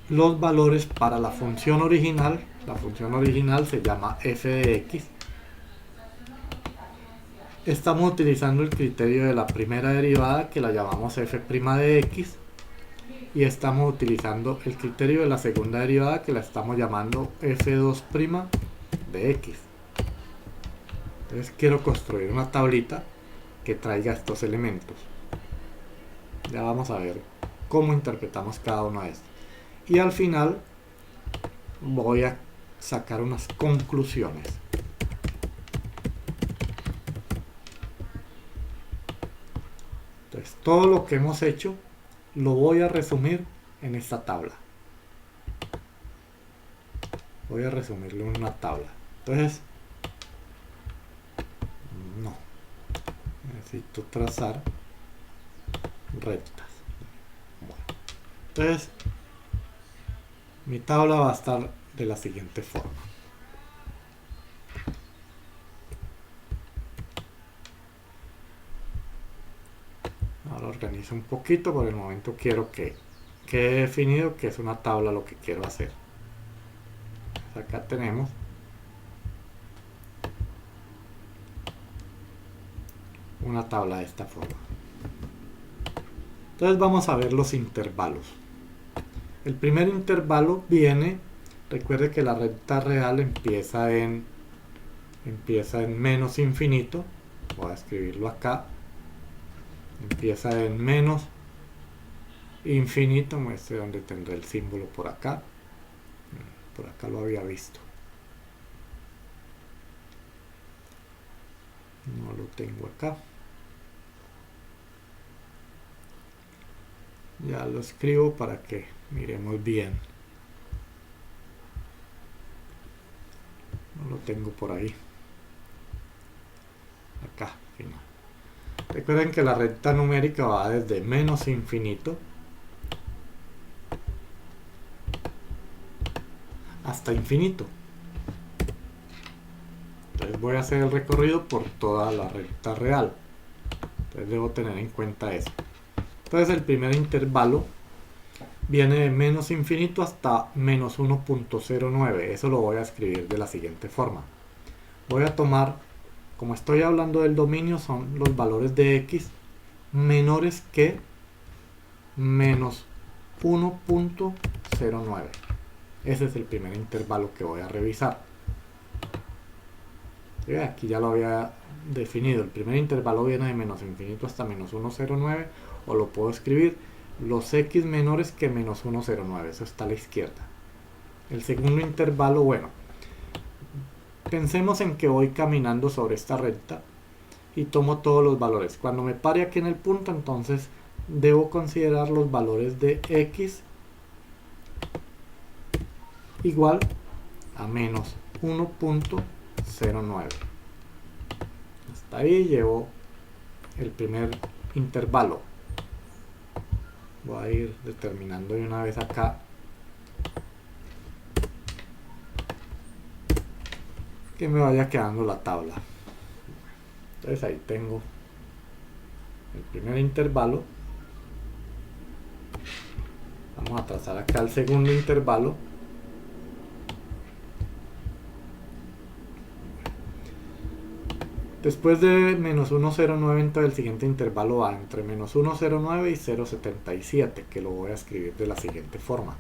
los valores para la función original. La función original se llama f de x. Estamos utilizando el criterio de la primera derivada, que la llamamos f' de x, y estamos utilizando el criterio de la segunda derivada, que la estamos llamando f2' de x. Entonces quiero construir una tablita que traiga estos elementos. Ya vamos a ver cómo interpretamos cada uno de estos. Y al final voy a sacar unas conclusiones. Entonces todo lo que hemos hecho lo voy a resumir en esta tabla. Voy a resumirlo en una tabla. Entonces necesito trazar rectas. Bueno, entonces mi tabla va a estar de la siguiente forma. Ahora organizo un poquito, por el momento quiero que quede definido que es una tabla lo que quiero hacer. Acá tenemos una tabla de esta forma. Entonces vamos a ver los intervalos. El primer intervalo viene, recuerde que la recta real empieza en menos infinito. Voy a escribirlo acá. Empieza en menos infinito, muestre donde tendré el símbolo por acá. Por acá lo había visto. No lo tengo acá. Ya lo escribo para que miremos bien. No lo tengo por ahí. Acá, final. Recuerden que la recta numérica va desde menos infinito hasta infinito. Entonces voy a hacer el recorrido por toda la recta real. Entonces debo tener en cuenta eso. Entonces el primer intervalo viene de menos infinito hasta menos 1.09. Eso lo voy a escribir de la siguiente forma. Voy a tomar, como estoy hablando del dominio, son los valores de x menores que menos 1.09. Ese es el primer intervalo que voy a revisar. ¿Sí? Aquí ya lo había definido. El primer intervalo viene de menos infinito hasta menos 1.09, o lo puedo escribir los x menores que menos 1.09. Eso está a la izquierda. El segundo intervalo, bueno, pensemos en que voy caminando sobre esta recta y tomo todos los valores. Cuando me pare aquí en el punto, entonces debo considerar los valores de x igual a menos 1.09. Hasta ahí llevo el primer intervalo. Voy a ir determinando de una vez acá que me vaya quedando la tabla. Entonces ahí tengo el primer intervalo. Vamos a trazar acá el segundo intervalo. Después de menos 1.09, entonces el siguiente intervalo va entre menos 1.09 y 0.77, que lo voy a escribir de la siguiente forma.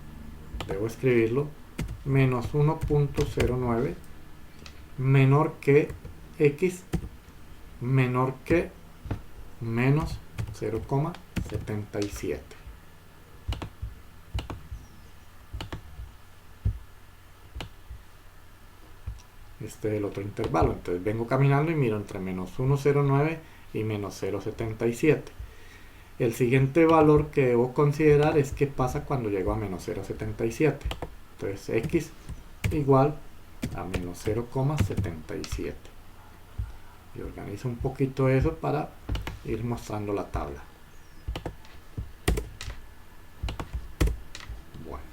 Debo escribirlo menos 1.09 menor que x menor que menos 0.77. Este es el otro intervalo. Entonces vengo caminando y miro entre menos 1.09 y menos 0.77. El siguiente valor que debo considerar es qué pasa cuando llego a menos 0.77. Entonces x igual a menos 0.77. Y organizo un poquito eso para ir mostrando la tabla. Bueno,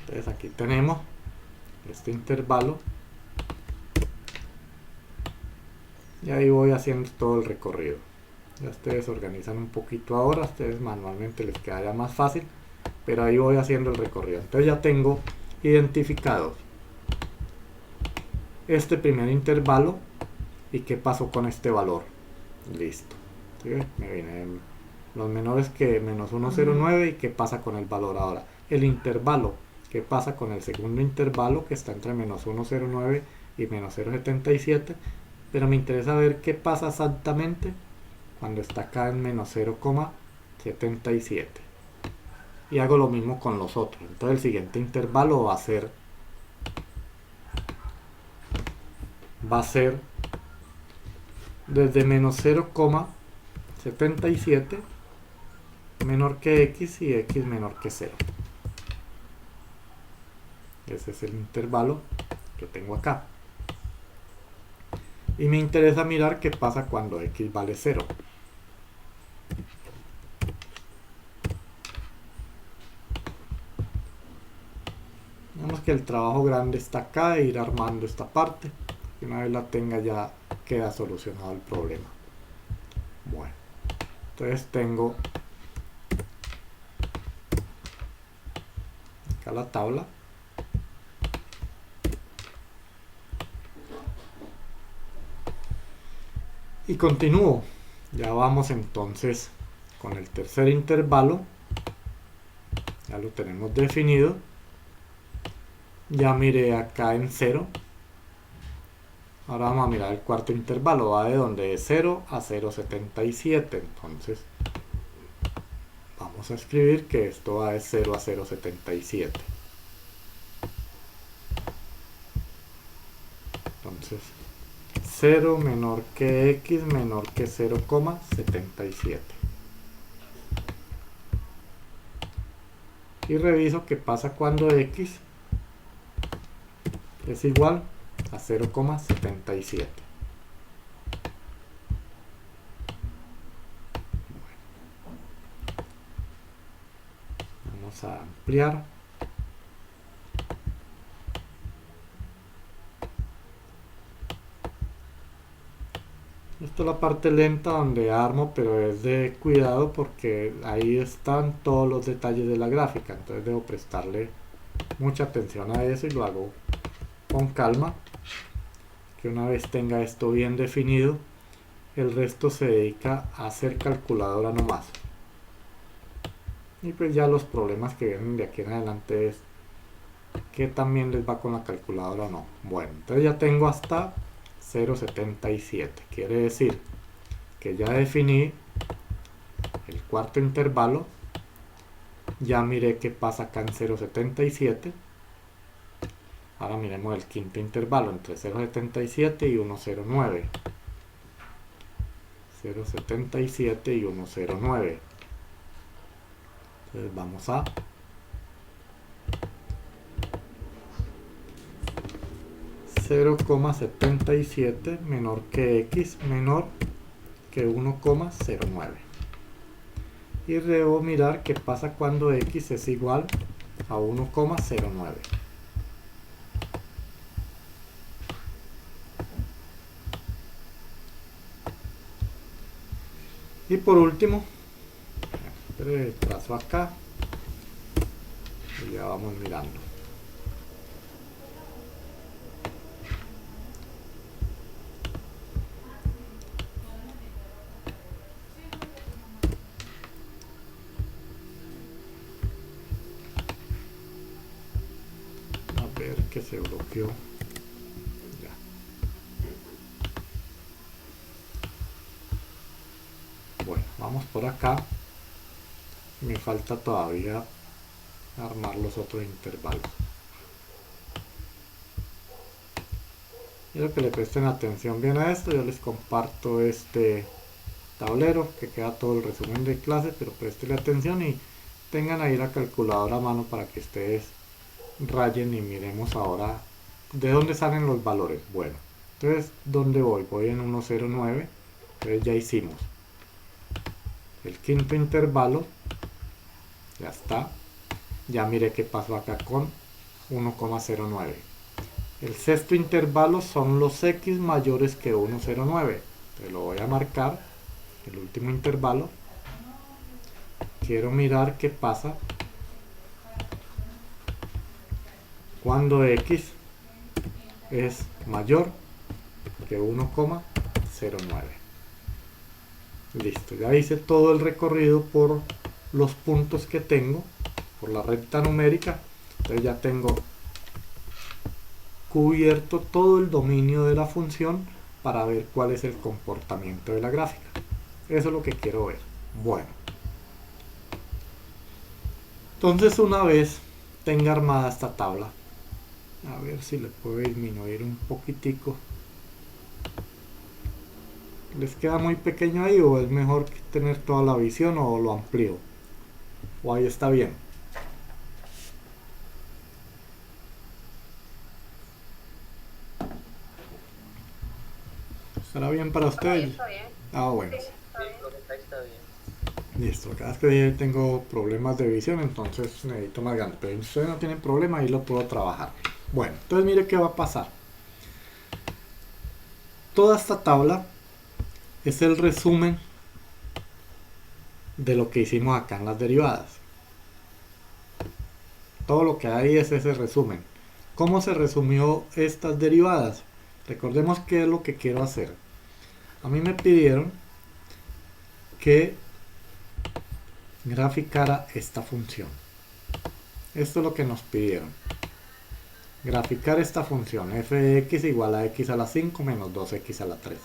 entonces aquí tenemos este intervalo. Y ahí voy haciendo todo el recorrido. Ya ustedes organizan un poquito ahora, ustedes manualmente les queda ya más fácil, pero ahí voy haciendo el recorrido. Entonces ya tengo identificado este primer intervalo y qué pasó con este valor. Listo. ¿Sí? Me vienen los menores que menos 1.09 y qué pasa con el valor ahora. El intervalo, qué pasa con el segundo intervalo que está entre menos 1.09 y menos 0.77. Pero me interesa ver qué pasa exactamente cuando está acá en menos 0.77. Y hago lo mismo con los otros. Entonces el siguiente intervalo va a ser desde menos 0.77 menor que x y x menor que 0. Ese es el intervalo que tengo acá. Y me interesa mirar qué pasa cuando x vale 0. que el trabajo grande está acá de ir armando esta parte. Y una vez la tenga ya queda solucionado el problema. Bueno, entonces tengo acá la tabla. Y continúo. Ya vamos entonces con el tercer intervalo. Ya lo tenemos definido. Ya miré acá en 0. Ahora vamos a mirar el cuarto intervalo. Va de donde de 0 a 0,77. Entonces vamos a escribir que esto va de 0 a 0,77. Entonces 0 menor que x menor que 0,77. Y reviso qué pasa cuando x es igual a 0,77. Vamos a ampliar. Esto es la parte lenta donde armo, pero es de cuidado porque ahí están todos los detalles de la gráfica. Entonces debo prestarle mucha atención a eso y lo hago con calma. Que una vez tenga esto bien definido, el resto se dedica a hacer calculadora nomás. Y pues ya los problemas que vienen de aquí en adelante es que también les va con la calculadora o no. Bueno, entonces ya tengo hasta 0,77. Quiere decir que ya definí el cuarto intervalo. Ya miré qué pasa acá en 0,77. Ahora miremos el quinto intervalo entre 0,77 y 1,09. 0,77 y 1,09. Entonces vamos a (0,77 menor que x menor que 1,09). Y debo mirar qué pasa cuando x es igual a 1,09. Y por último, trazo acá y ya vamos mirando. A ver que se bloqueó. Ya. Bueno, vamos por acá. Me falta todavía armar los otros intervalos. Quiero que le presten atención bien a esto. Yo les comparto este tablero que queda todo el resumen de clase, pero prestenle atención y tengan ahí la calculadora a mano para que ustedes rayen y miremos ahora de dónde salen los valores. Bueno, entonces, ¿dónde voy? Voy en 1,09. Entonces ya hicimos el quinto intervalo. Ya está. Ya miré qué pasó acá con 1,09. El sexto intervalo son los x mayores que 1,09. Entonces lo voy a marcar. El último intervalo. Quiero mirar qué pasa cuando x es mayor que 1,09. Listo, ya hice todo el recorrido por los puntos que tengo, por la recta numérica. Entonces ya tengo cubierto todo el dominio de la función para ver cuál es el comportamiento de la gráfica. Eso es lo que quiero ver. Bueno, entonces una vez tenga armada esta tabla, a ver si le puedo disminuir un poquitico. ¿Les queda muy pequeño ahí o es mejor tener toda la visión o lo amplío? O ahí está bien. ¿Estará bien para ustedes? Está bien. Ah, bueno. Sí, está bien. Está bien. Listo, cada vez que tengo problemas de visión, entonces necesito más grande. Pero si ustedes no tienen problema, ahí lo puedo trabajar. Bueno, entonces mire qué va a pasar. Toda esta tabla es el resumen de lo que hicimos acá en las derivadas. Todo lo que hay es ese resumen. ¿Cómo se resumió estas derivadas? Recordemos qué es lo que quiero hacer. A mí me pidieron que graficara esta función. Esto es lo que nos pidieron. Graficar esta función f de x igual a x a la 5 menos 2x a la 3.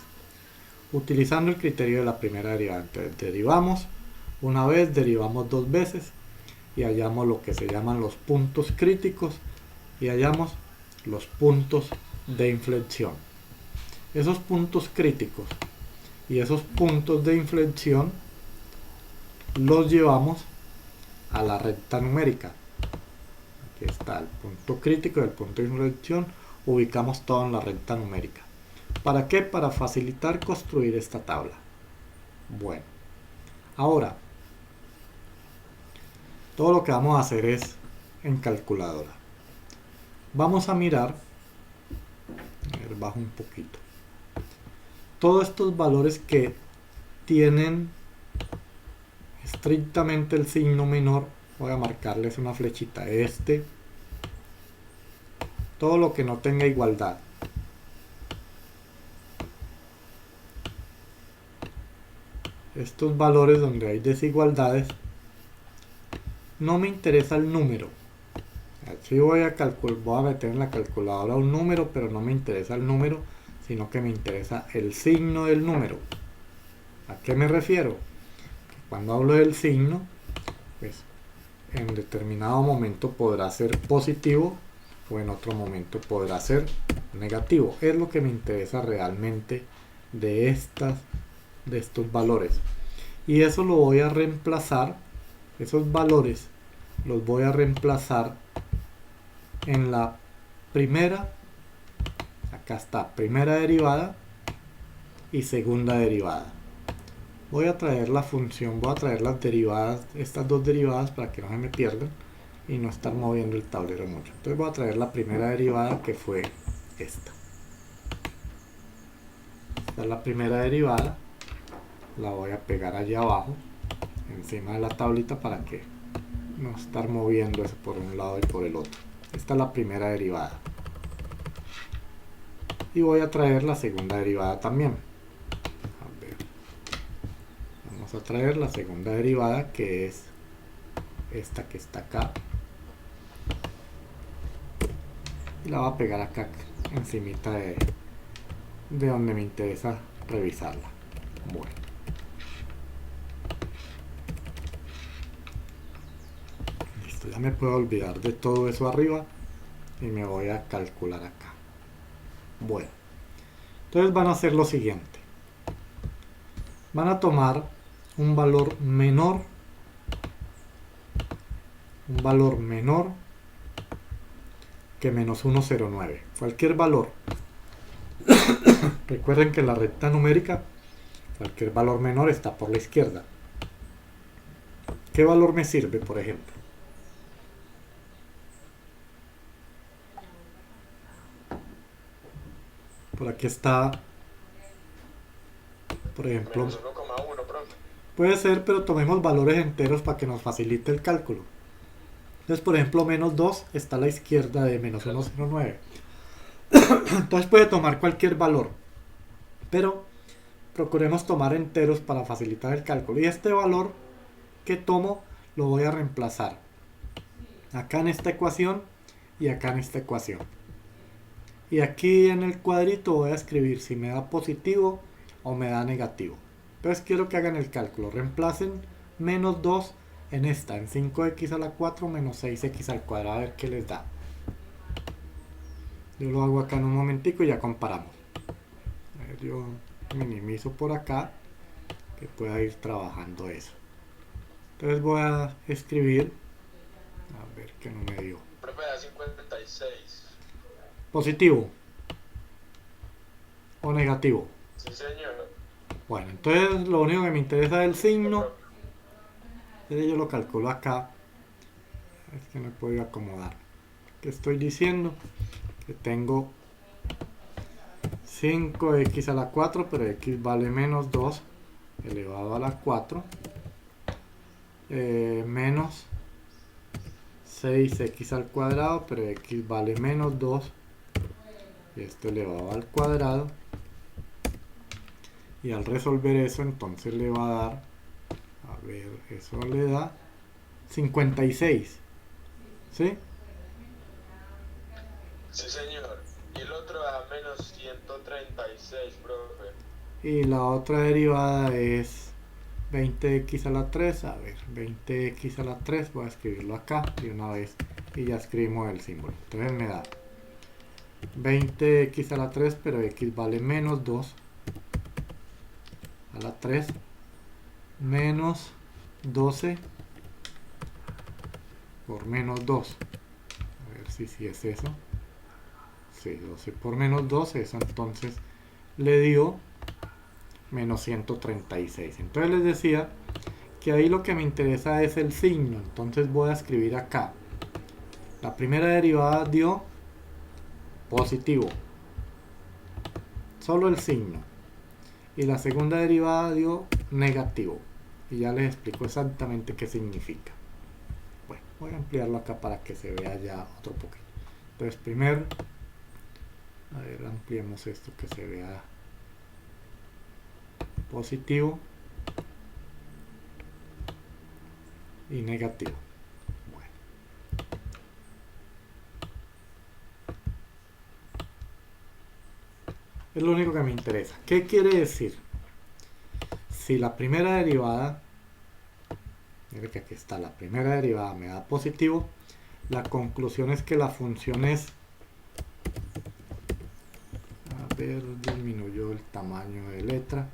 Utilizando el criterio de la primera derivada. Entonces, derivamos una vez, derivamos dos veces y hallamos lo que se llaman los puntos críticos y hallamos los puntos de inflexión. Esos puntos críticos y esos puntos de inflexión los llevamos a la recta numérica. Aquí está el punto crítico y el punto de inflexión, ubicamos todo en la recta numérica. ¿Para qué? Para facilitar construir esta tabla. Bueno, ahora todo lo que vamos a hacer es en calculadora. Vamos a mirar, a ver, bajo un poquito, todos estos valores que tienen estrictamente el signo menor. Voy a marcarles una flechita. Todo lo que no tenga igualdad. Estos valores donde hay desigualdades, no me interesa el número. Así voy a meter en la calculadora un número, pero no me interesa el número, sino que me interesa el signo del número. ¿A qué me refiero? Que cuando hablo del signo, pues en determinado momento podrá ser positivo o en otro momento podrá ser negativo. Es lo que me interesa realmente de estos valores. Y eso lo voy a reemplazar, esos valores los voy a reemplazar en la primera, acá está, primera derivada y segunda derivada. Voy a traer la función, voy a traer las derivadas, estas dos derivadas para que no se me pierdan y no estar moviendo el tablero mucho. Entonces voy a traer la primera derivada, que fue esta. Esta es la primera derivada, la voy a pegar allá abajo, encima de la tablita, para que no estar moviendo eso por un lado y por el otro. Esta es la primera derivada. Y voy a traer la segunda derivada también. Vamos a traer la segunda derivada, que es esta que está acá, y la voy a pegar acá encimita de donde me interesa revisarla. Bueno, listo, ya me puedo olvidar de todo eso arriba y me voy a calcular acá. Bueno, entonces van a hacer lo siguiente: van a tomar un valor menor que menos 1,09, cualquier valor. Recuerden que en la recta numérica cualquier valor menor está por la izquierda. ¿Qué valor me sirve, por ejemplo? Por aquí está, por ejemplo, Menos 1,1, profe. puede ser, pero tomemos valores enteros para que nos facilite el cálculo. Entonces, por ejemplo, menos 2 está a la izquierda de menos 1,09. Entonces puede tomar cualquier valor, pero procuremos tomar enteros para facilitar el cálculo. Y este valor que tomo lo voy a reemplazar acá en esta ecuación y acá en esta ecuación. Y aquí en el cuadrito voy a escribir si me da positivo o me da negativo. Entonces quiero que hagan el cálculo. Reemplacen menos 2 en esta, en 5x a la 4 menos 6x al cuadrado, a ver qué les da. Yo lo hago acá en un momentico y ya comparamos. A ver, yo minimizo por acá, que pueda ir trabajando eso. Entonces voy a escribir, a ver qué no me dio. Profe, da 56. ¿Positivo o negativo? Sí, señor. Bueno, entonces lo único que me interesa es el signo Entonces yo lo calculo acá. Es que no he podido acomodar. ¿Qué estoy diciendo? Que tengo 5x a la 4, pero x vale menos 2 elevado a la 4, menos 6x al cuadrado, pero x vale menos 2, y esto elevado al cuadrado, y al resolver eso entonces le va a dar, a ver, eso le da 56, ¿sí? Sí, señor. Y el otro a menos 136, profe. Y la otra derivada es 20x a la 3, a ver, 20x a la 3, voy a escribirlo acá de una vez y ya escribimos el símbolo. Entonces me da 20x a la 3, pero x vale menos 2 a la 3, menos 12 por menos 2. A ver si es eso. Sí, 12 por menos 12, eso entonces le dio menos 136. Entonces les decía que ahí lo que me interesa es el signo. Entonces voy a escribir acá. La primera derivada dio positivo. Solo el signo. Y la segunda derivada dio negativo. Y ya les explico exactamente qué significa. Bueno, voy a ampliarlo acá para que se vea ya otro poquito. Entonces primero, a ver, ampliemos esto que se vea positivo y negativo. Bueno. Es lo único que me interesa. ¿Qué quiere decir? Si la primera derivada, mire que aquí está, la primera derivada me da positivo, la conclusión es que la función es, a ver, disminuyó el tamaño de letra,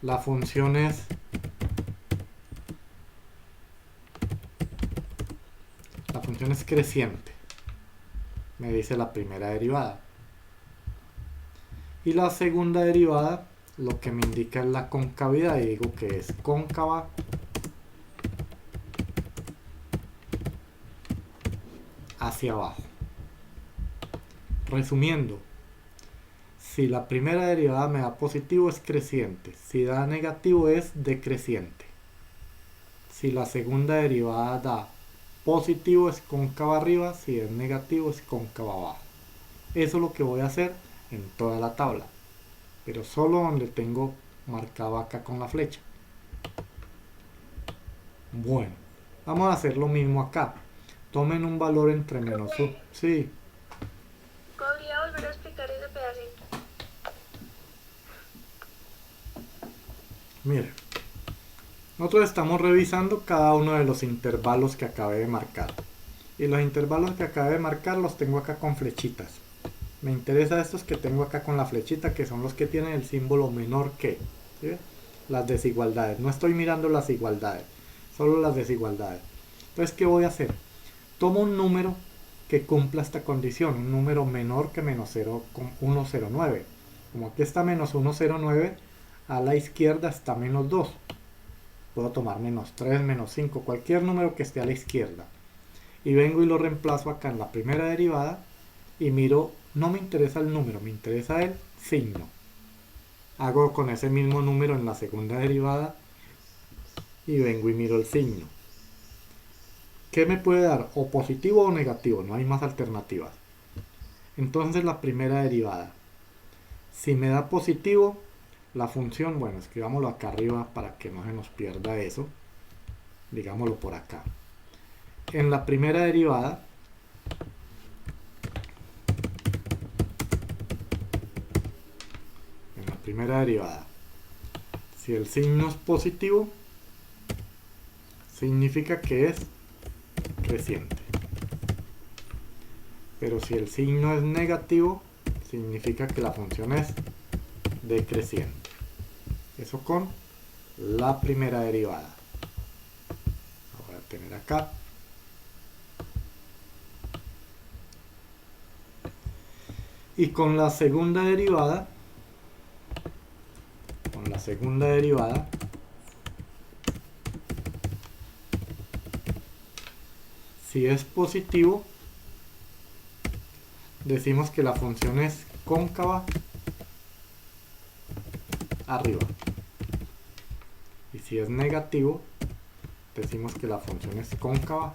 la función es creciente, me dice la primera derivada. Y la segunda derivada lo que me indica es la concavidad, y digo que es cóncava hacia abajo. Resumiendo, si la primera derivada me da positivo es creciente, si da negativo es decreciente. Si la segunda derivada da positivo es cóncava arriba, si es negativo es cóncava abajo. Eso es lo que voy a hacer en toda la tabla, pero solo donde tengo marcado acá con la flecha. Bueno, vamos a hacer lo mismo acá. Tomen un valor entre menos 1. Sí. ¿Podría volver a explicar ese pedacito? Mire, nosotros estamos revisando cada uno de los intervalos que acabé de marcar. Y los intervalos que acabé de marcar los tengo acá con flechitas. Me interesa estos que tengo acá con la flechita, que son los que tienen el símbolo menor que. ¿Sí? Las desigualdades. No estoy mirando las igualdades, solo las desigualdades. Entonces, ¿qué voy a hacer? Tomo un número que cumpla esta condición, un número menor que menos 0,109. Como aquí está menos 109, a la izquierda está menos 2. Puedo tomar menos 3, menos 5, cualquier número que esté a la izquierda. Y vengo y lo reemplazo acá en la primera derivada y miro, no me interesa el número, me interesa el signo. Hago con ese mismo número en la segunda derivada y vengo y miro el signo. ¿Qué me puede dar? O positivo o negativo, no hay más alternativas. Entonces la primera derivada, si me da positivo, la función, bueno, escribámoslo acá arriba para que no se nos pierda eso, digámoslo por acá. En la primera derivada, si el signo es positivo, significa que es creciente. Pero si el signo es negativo, significa que la función es decreciente. Eso con la primera derivada. Lo voy a tener acá. Y con la segunda derivada, Si es positivo, decimos que la función es cóncava arriba. Y si es negativo, decimos que la función es cóncava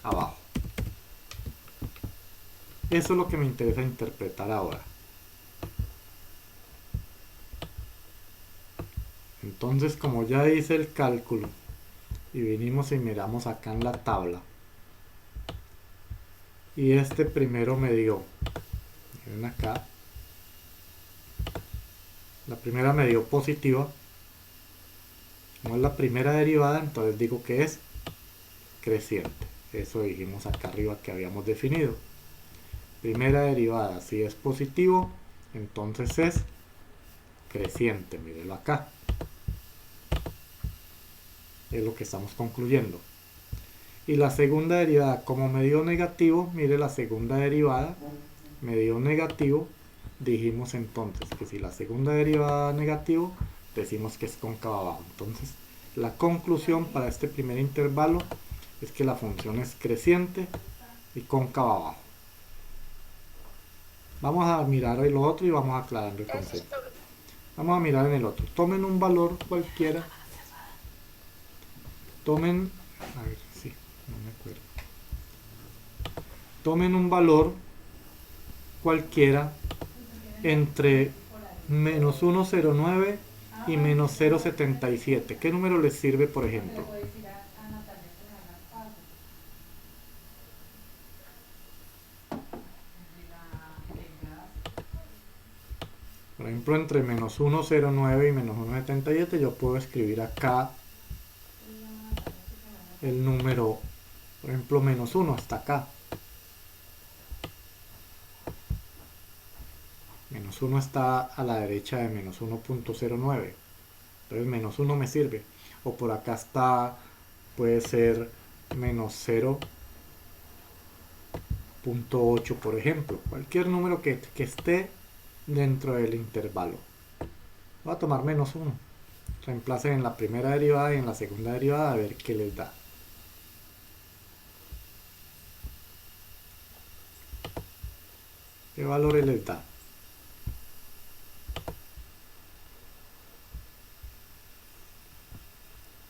abajo. Eso es lo que me interesa interpretar ahora. Entonces, como ya hice el cálculo y vinimos y miramos acá en la tabla, y este primero me dio, miren acá, la primera me dio positiva, como es la primera derivada, entonces digo que es creciente. Eso dijimos acá arriba que habíamos definido. Primera derivada, si es positivo, entonces es creciente, mírenlo acá. Es lo que estamos concluyendo. Y la segunda derivada, como me dio negativo, mire la segunda derivada, me dio negativo, dijimos entonces que si la segunda derivada negativo, decimos que es cóncava abajo. Entonces, la conclusión para este primer intervalo es que la función es creciente y cóncava abajo. Vamos a mirar el otro y vamos aclarando el concepto. Vamos a mirar en el otro. Tomen un valor cualquiera. Tomen, a ver, sí, no me acuerdo. Tomen un valor cualquiera entre menos 1,09 y menos 0,77. ¿Qué número les sirve, por ejemplo? Por ejemplo, entre menos 1,09 y menos 1,77 yo puedo escribir acá el número, por ejemplo, menos 1 hasta acá. Menos 1 está a la derecha de menos 1,09. Entonces menos 1 me sirve. O por acá está, puede ser menos 0,8, por ejemplo. Cualquier número que esté dentro del intervalo. Voy a tomar menos 1. Reemplacen en la primera derivada y en la segunda derivada a ver qué les da. ¿Qué valores les da?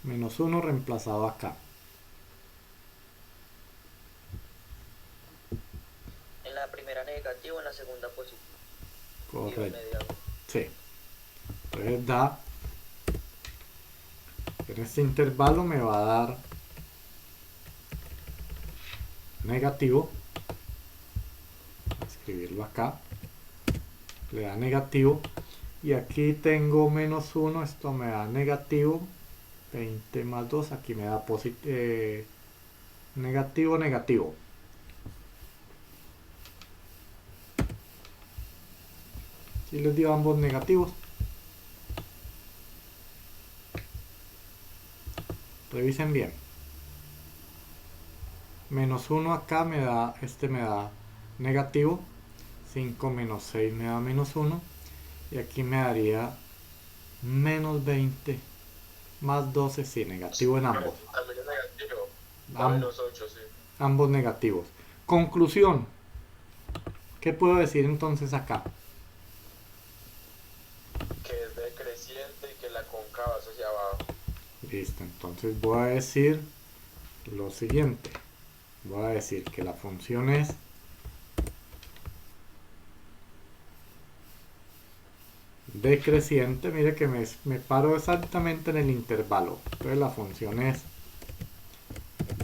Menos 1 reemplazado acá. En la primera negativo, en la segunda positivo. Correcto. Sí. Entonces da, en este intervalo me va a dar negativo. Voy a escribirlo acá. Le da negativo. Y aquí tengo menos 1, esto me da negativo. 20 más 2, aquí me da negativo, negativo. Si les dio ambos negativos. Revisen bien. Menos 1 acá me da, me da negativo. 5 menos 6 me da menos 1. Y aquí me daría menos 20 más 12, sí, negativo en ambos. También es negativo. Am- Menos 8, sí. ambos negativos. Conclusión. ¿Qué puedo decir entonces acá? Que es decreciente y que la cóncava es hacia abajo. Listo, entonces voy a decir lo siguiente. Voy a decir que la función es decreciente. Mire que me paro exactamente en el intervalo. Entonces la función es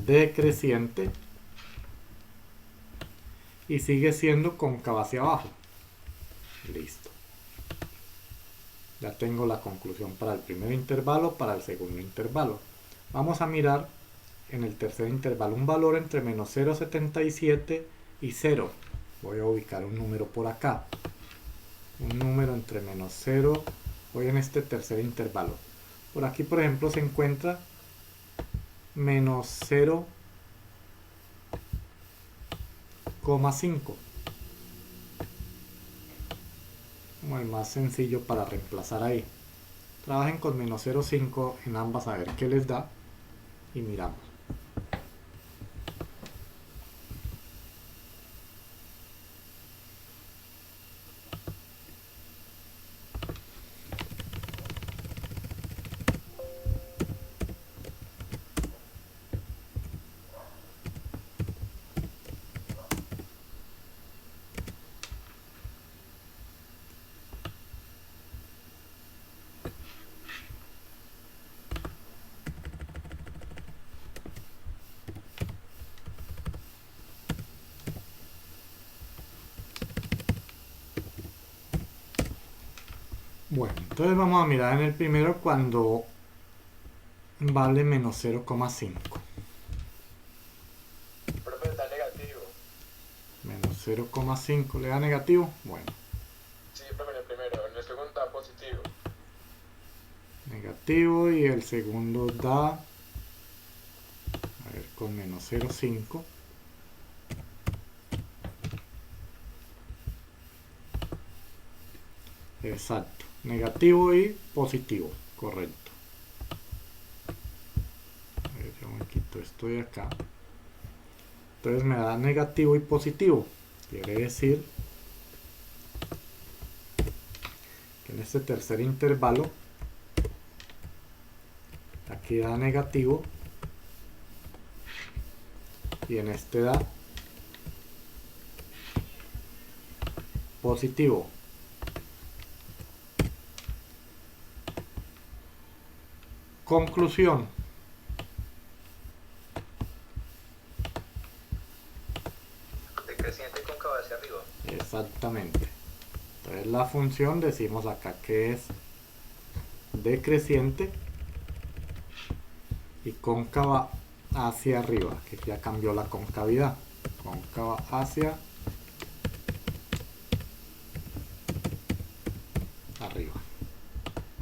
decreciente y sigue siendo cóncava hacia abajo. Listo. Ya tengo la conclusión para el primer intervalo, para el segundo intervalo. Vamos a mirar en el tercer intervalo un valor entre menos 0,77 y 0. Voy a ubicar un número por acá. Un número entre menos 0. Voy en este tercer intervalo. Por aquí, por ejemplo, se encuentra menos 0,5. Como el más sencillo para reemplazar ahí. Trabajen con menos 0,5 en ambas a ver qué les da y miramos. Bueno, entonces vamos a mirar en el primero cuando vale menos 0,5. Profe, está negativo. Menos 0,5 le da negativo. Bueno, Sí, profe, en el primero. En el segundo está positivo. negativo, y el segundo da, a ver, con menos 0,5. Exacto, negativo y positivo, correcto. A ver, yo me quito esto de acá. Entonces me da negativo y positivo. Quiere decir que en este tercer intervalo, aquí da negativo y en este da positivo. Conclusión. Decreciente cóncava hacia arriba. Exactamente. Entonces la función decimos acá que es decreciente y cóncava hacia arriba, que ya cambió la concavidad. Cóncava hacia arriba.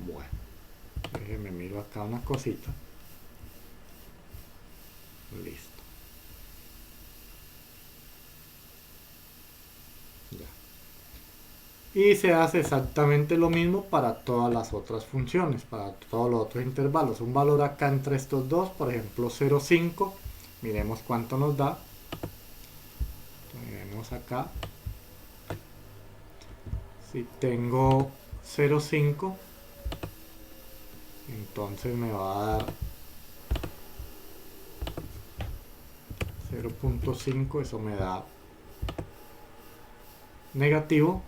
Bueno, déjenme miro acá una cosita. Listo. Ya. Y se hace exactamente lo mismo para todas las otras funciones, para todos los otros intervalos. Un valor acá entre estos dos, por ejemplo 0,5, miremos cuánto nos da. Miremos acá. Si tengo 0,5, entonces me va a dar 0,5, eso me da negativo,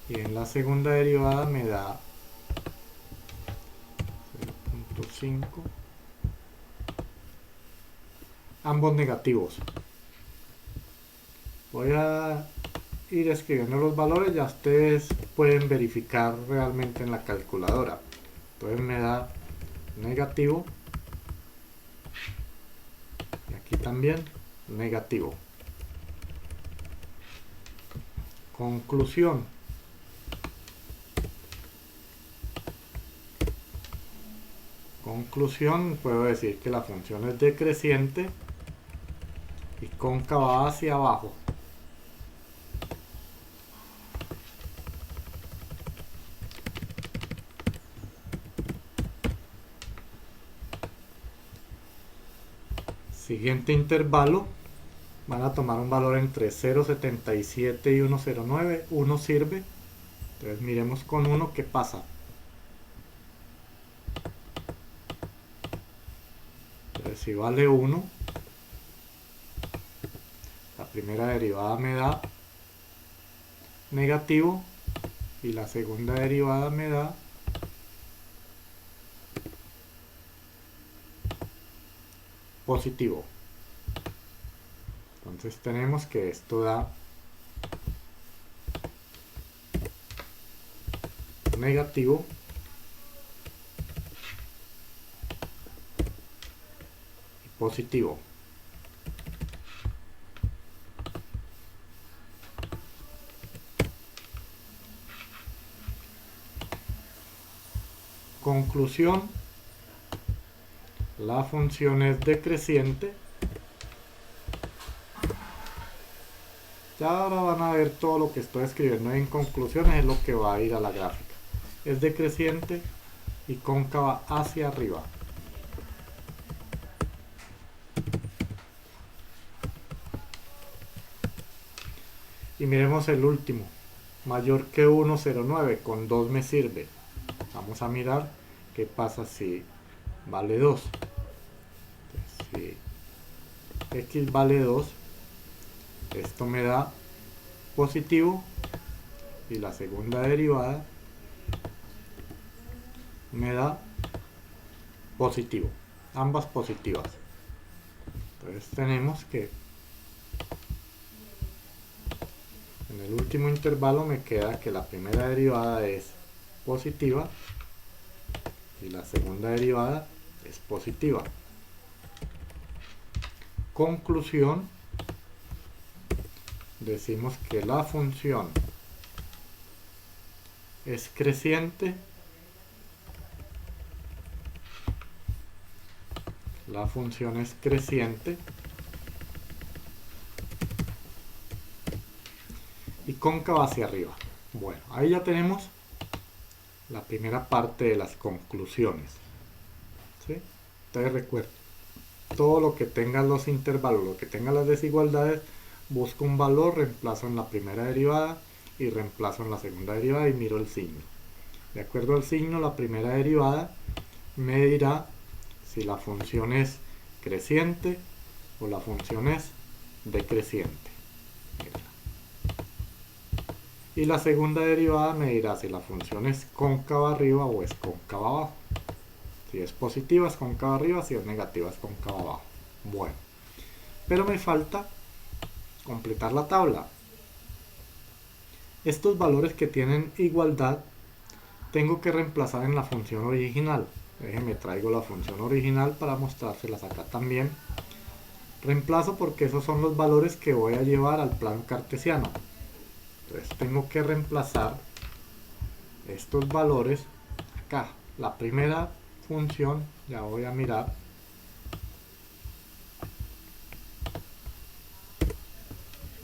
y en la segunda derivada me da 0,5, ambos negativos. Voy a ir escribiendo los valores, ya ustedes pueden verificar realmente en la calculadora. Entonces me da negativo, y aquí también negativo. Conclusión. Conclusión, puedo decir que la función es decreciente y cóncava hacia abajo. Siguiente intervalo, van a tomar un valor entre 0,77 y 1,09. 1 sirve. Entonces miremos con 1 qué pasa. Entonces si vale 1, la primera derivada me da negativo y la segunda derivada me da positivo. Entonces tenemos que esto da negativo y positivo. Conclusión, la función es decreciente. Ya ahora van a ver todo lo que estoy escribiendo en conclusiones es lo que va a ir a la gráfica. Es decreciente y cóncava hacia arriba. Y miremos el último, mayor que 1,09, con 2 me sirve. Vamos a mirar qué pasa si vale 2. Entonces, si x vale 2, esto me da positivo y la segunda derivada me da positivo, ambas positivas. Entonces tenemos que en el último intervalo me queda que la primera derivada es positiva y la segunda derivada es positiva. Conclusión, decimos que la función es creciente, la función es creciente y cóncava hacia arriba. Bueno, ahí ya tenemos la primera parte de las conclusiones, ¿sí? Entonces recuerden, todo lo que tenga los intervalos, lo que tenga las desigualdades, busco un valor, reemplazo en la primera derivada y reemplazo en la segunda derivada y miro el signo. De acuerdo al signo, la primera derivada me dirá si la función es creciente o la función es decreciente. Y la segunda derivada me dirá si la función es cóncava arriba o es cóncava abajo. Si es positiva es cóncava arriba, si es negativa es cóncava abajo. Bueno, pero me falta completar la tabla. Estos valores que tienen igualdad tengo que reemplazar en la función original. Déjenme traigo la función original para mostrárselas acá también. Reemplazo porque esos son los valores que voy a llevar al plano cartesiano. Entonces tengo que reemplazar estos valores acá. La primera función, ya voy a mirar.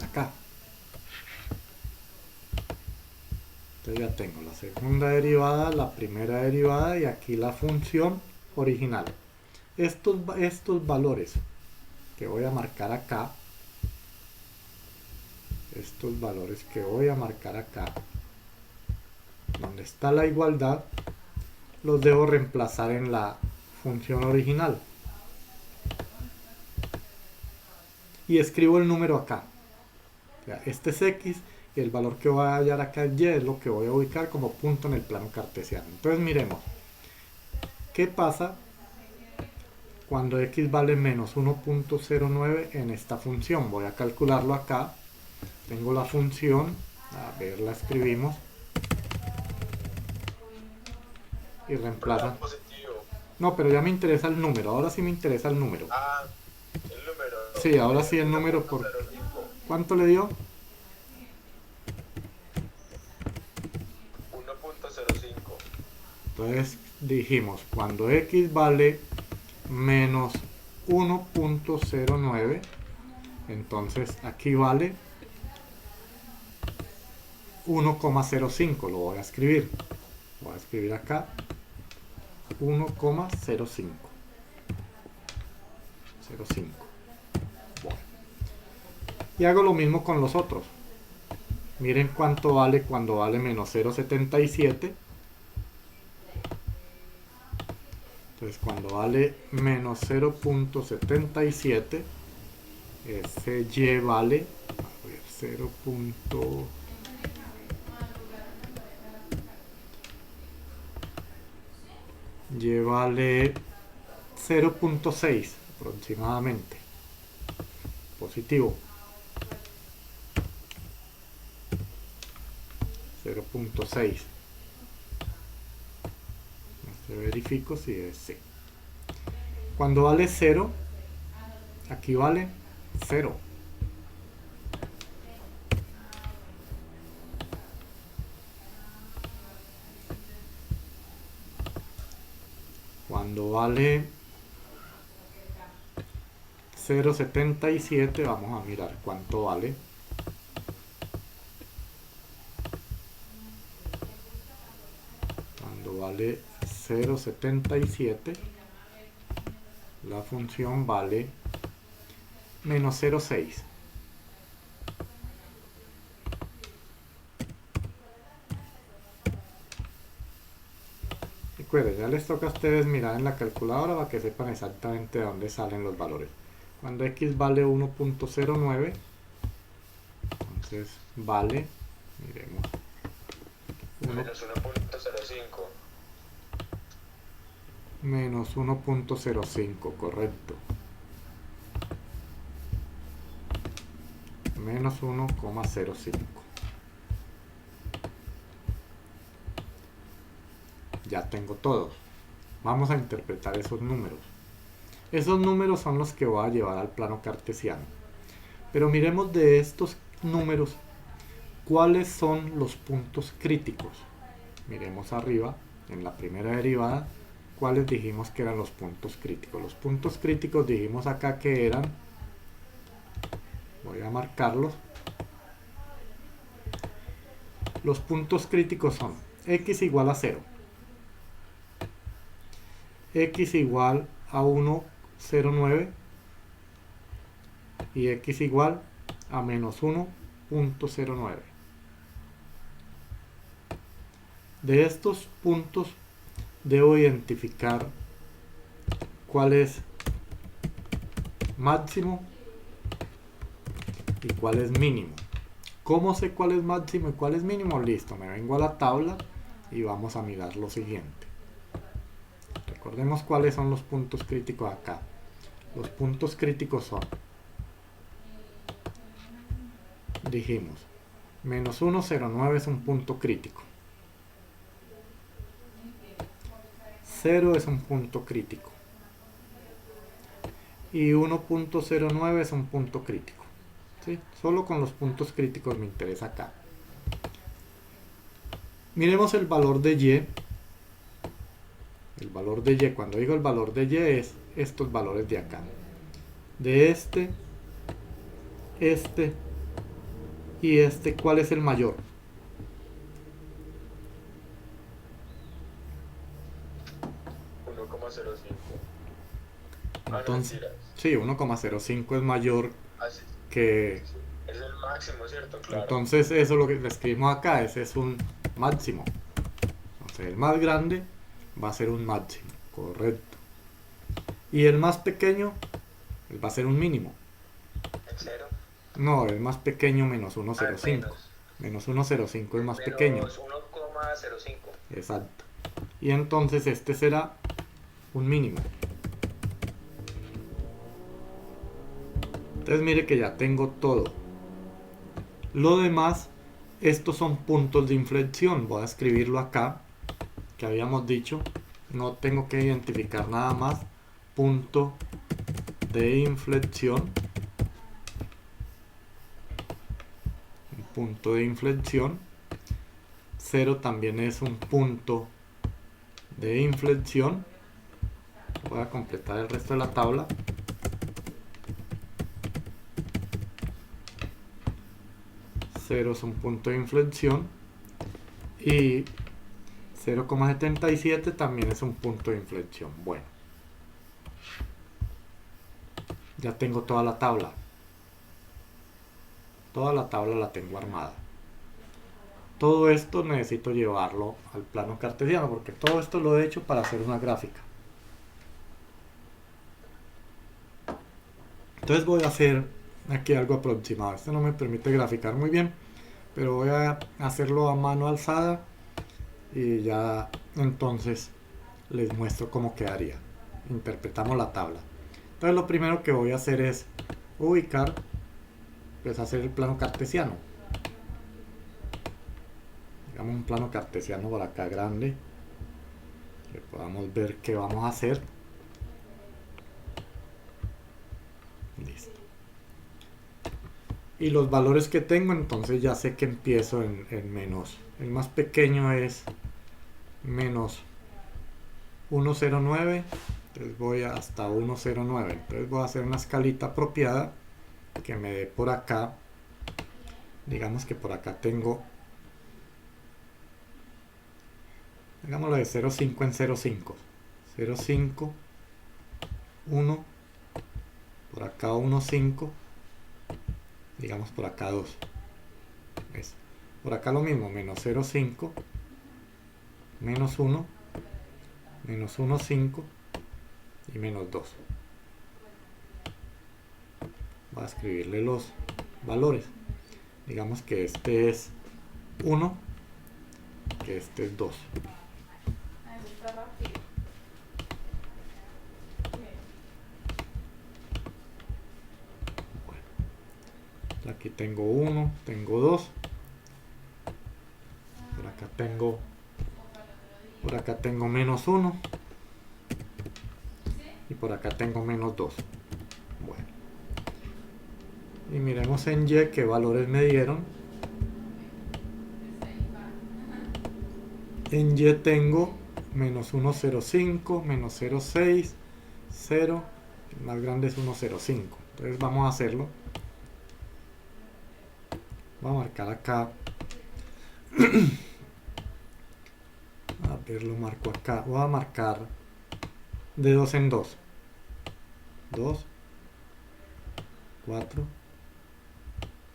Acá. Entonces ya tengo la segunda derivada, la primera derivada y aquí la función original. Estos valores que voy a marcar acá, estos valores que voy a marcar acá, donde está la igualdad, los debo reemplazar en la función original. Y escribo el número acá. O sea, este es X y el valor que voy a hallar acá es Y, es lo que voy a ubicar como punto en el plano cartesiano. Entonces miremos, ¿qué pasa cuando X vale menos 1.09 en esta función? Voy a calcularlo acá. Tengo la función, a ver, la escribimos y reemplaza. No, pero ya me interesa el número, ahora sí me interesa el número. Ah, el número. Sí, ahora sí el número. Por... ¿Cuánto le dio? 1.05. Entonces dijimos, cuando X vale menos 1.09, entonces aquí vale 1,05, lo voy a escribir. Voy a escribir acá 1,05. 0,5. Bueno. Y hago lo mismo con los otros. Miren cuánto vale cuando vale menos 0,77. Entonces cuando vale menos 0.77, ese Y vale, a ver, 0. Y vale 0.6 aproximadamente. Positivo. 0.6. Verifico si es sí. Cuando vale 0, aquí vale 0. Cuando vale 0.77, vamos a mirar cuánto vale. Cuando vale 0.77, la función vale menos 0.6. Recuerden, ya les toca a ustedes mirar en la calculadora para que sepan exactamente de dónde salen los valores. Cuando X vale 1.09, entonces vale, miremos, Menos 1.05. menos 1.05, correcto. Menos 1,05. ya tengo todos. Vamos a interpretar esos números. Esos números son los que voy a llevar al plano cartesiano. Pero miremos de estos números cuáles son los puntos críticos. Miremos arriba, en la primera derivada, cuáles dijimos que eran los puntos críticos. Los puntos críticos dijimos acá que eran, voy a marcarlos. Los puntos críticos son x igual a 0, x igual a 1,09 y x igual a menos 1,09. De estos puntos debo identificar cuál es máximo y cuál es mínimo. ¿Cómo sé cuál es máximo y cuál es mínimo? Listo, me vengo a la tabla y vamos a mirar lo siguiente. Recordemos cuáles son los puntos críticos acá. Los puntos críticos son, dijimos, menos 1,09 es un punto crítico. 0 es un punto crítico. Y 1,09 es un punto crítico. ¿Sí? Solo con los puntos críticos me interesa acá. Miremos el valor de y. El valor de y, cuando digo el valor de y, es estos valores de acá. De este y este, ¿cuál es el mayor? 1,05. Entonces, sí, 1,05 es mayor Así. que... Es el máximo, ¿cierto? Claro. Entonces eso es lo que le escribimos acá, ese es un máximo. Entonces el más grande va a ser un máximo, correcto. Y el más pequeño va a ser un mínimo. ¿En 0? No, el más pequeño menos 1,05. Menos 1,05 es más pequeño. 1,05. Exacto. Y entonces este será un mínimo. Entonces mire que ya tengo todo. Lo demás, estos son puntos de inflexión. Voy a escribirlo acá, que habíamos dicho. No tengo que identificar nada más. Punto de inflexión. Un punto de inflexión. 0 también es un punto de inflexión. Voy a completar el resto de la tabla. 0 es un punto de inflexión y 0,77 también es un punto de inflexión. Bueno, ya tengo toda la tabla. Toda la tabla la tengo armada. Todo esto necesito llevarlo al plano cartesiano porque todo esto lo he hecho para hacer una gráfica. Entonces voy a hacer aquí algo aproximado. Esto no me permite graficar muy bien, pero voy a hacerlo a mano alzada y ya entonces les muestro cómo quedaría. Interpretamos la tabla. Entonces lo primero que voy a hacer es ubicar, pues hacer el plano cartesiano. Digamos un plano cartesiano por acá grande, que podamos ver qué vamos a hacer. Listo. Y los valores que tengo, entonces ya sé que empiezo en menos. El más pequeño es menos 1,09. Entonces voy hasta 1,09. Entonces voy a hacer una escalita apropiada que me dé por acá. Digamos que por acá tengo, hagámoslo de 0,5 en 0,5. 0,5, 1, por acá 1,5. Digamos por acá 2. Eso. Por acá lo mismo, menos 0,5, menos 1, menos 1,5 y menos 2. Voy a escribirle los valores. Digamos que este es 1, que este es 2. Aquí tengo 1, tengo 2. Por acá tengo Por acá tengo menos 1. Y por acá tengo menos 2. Bueno. Y miremos en Y qué valores me dieron. En Y tengo menos 1,05, menos 0,6, 0. El más grande es 1,05. Entonces vamos a hacerlo. Voy a marcar acá. A ver, lo marco acá. Voy a marcar de 2 en 2. 2, 4,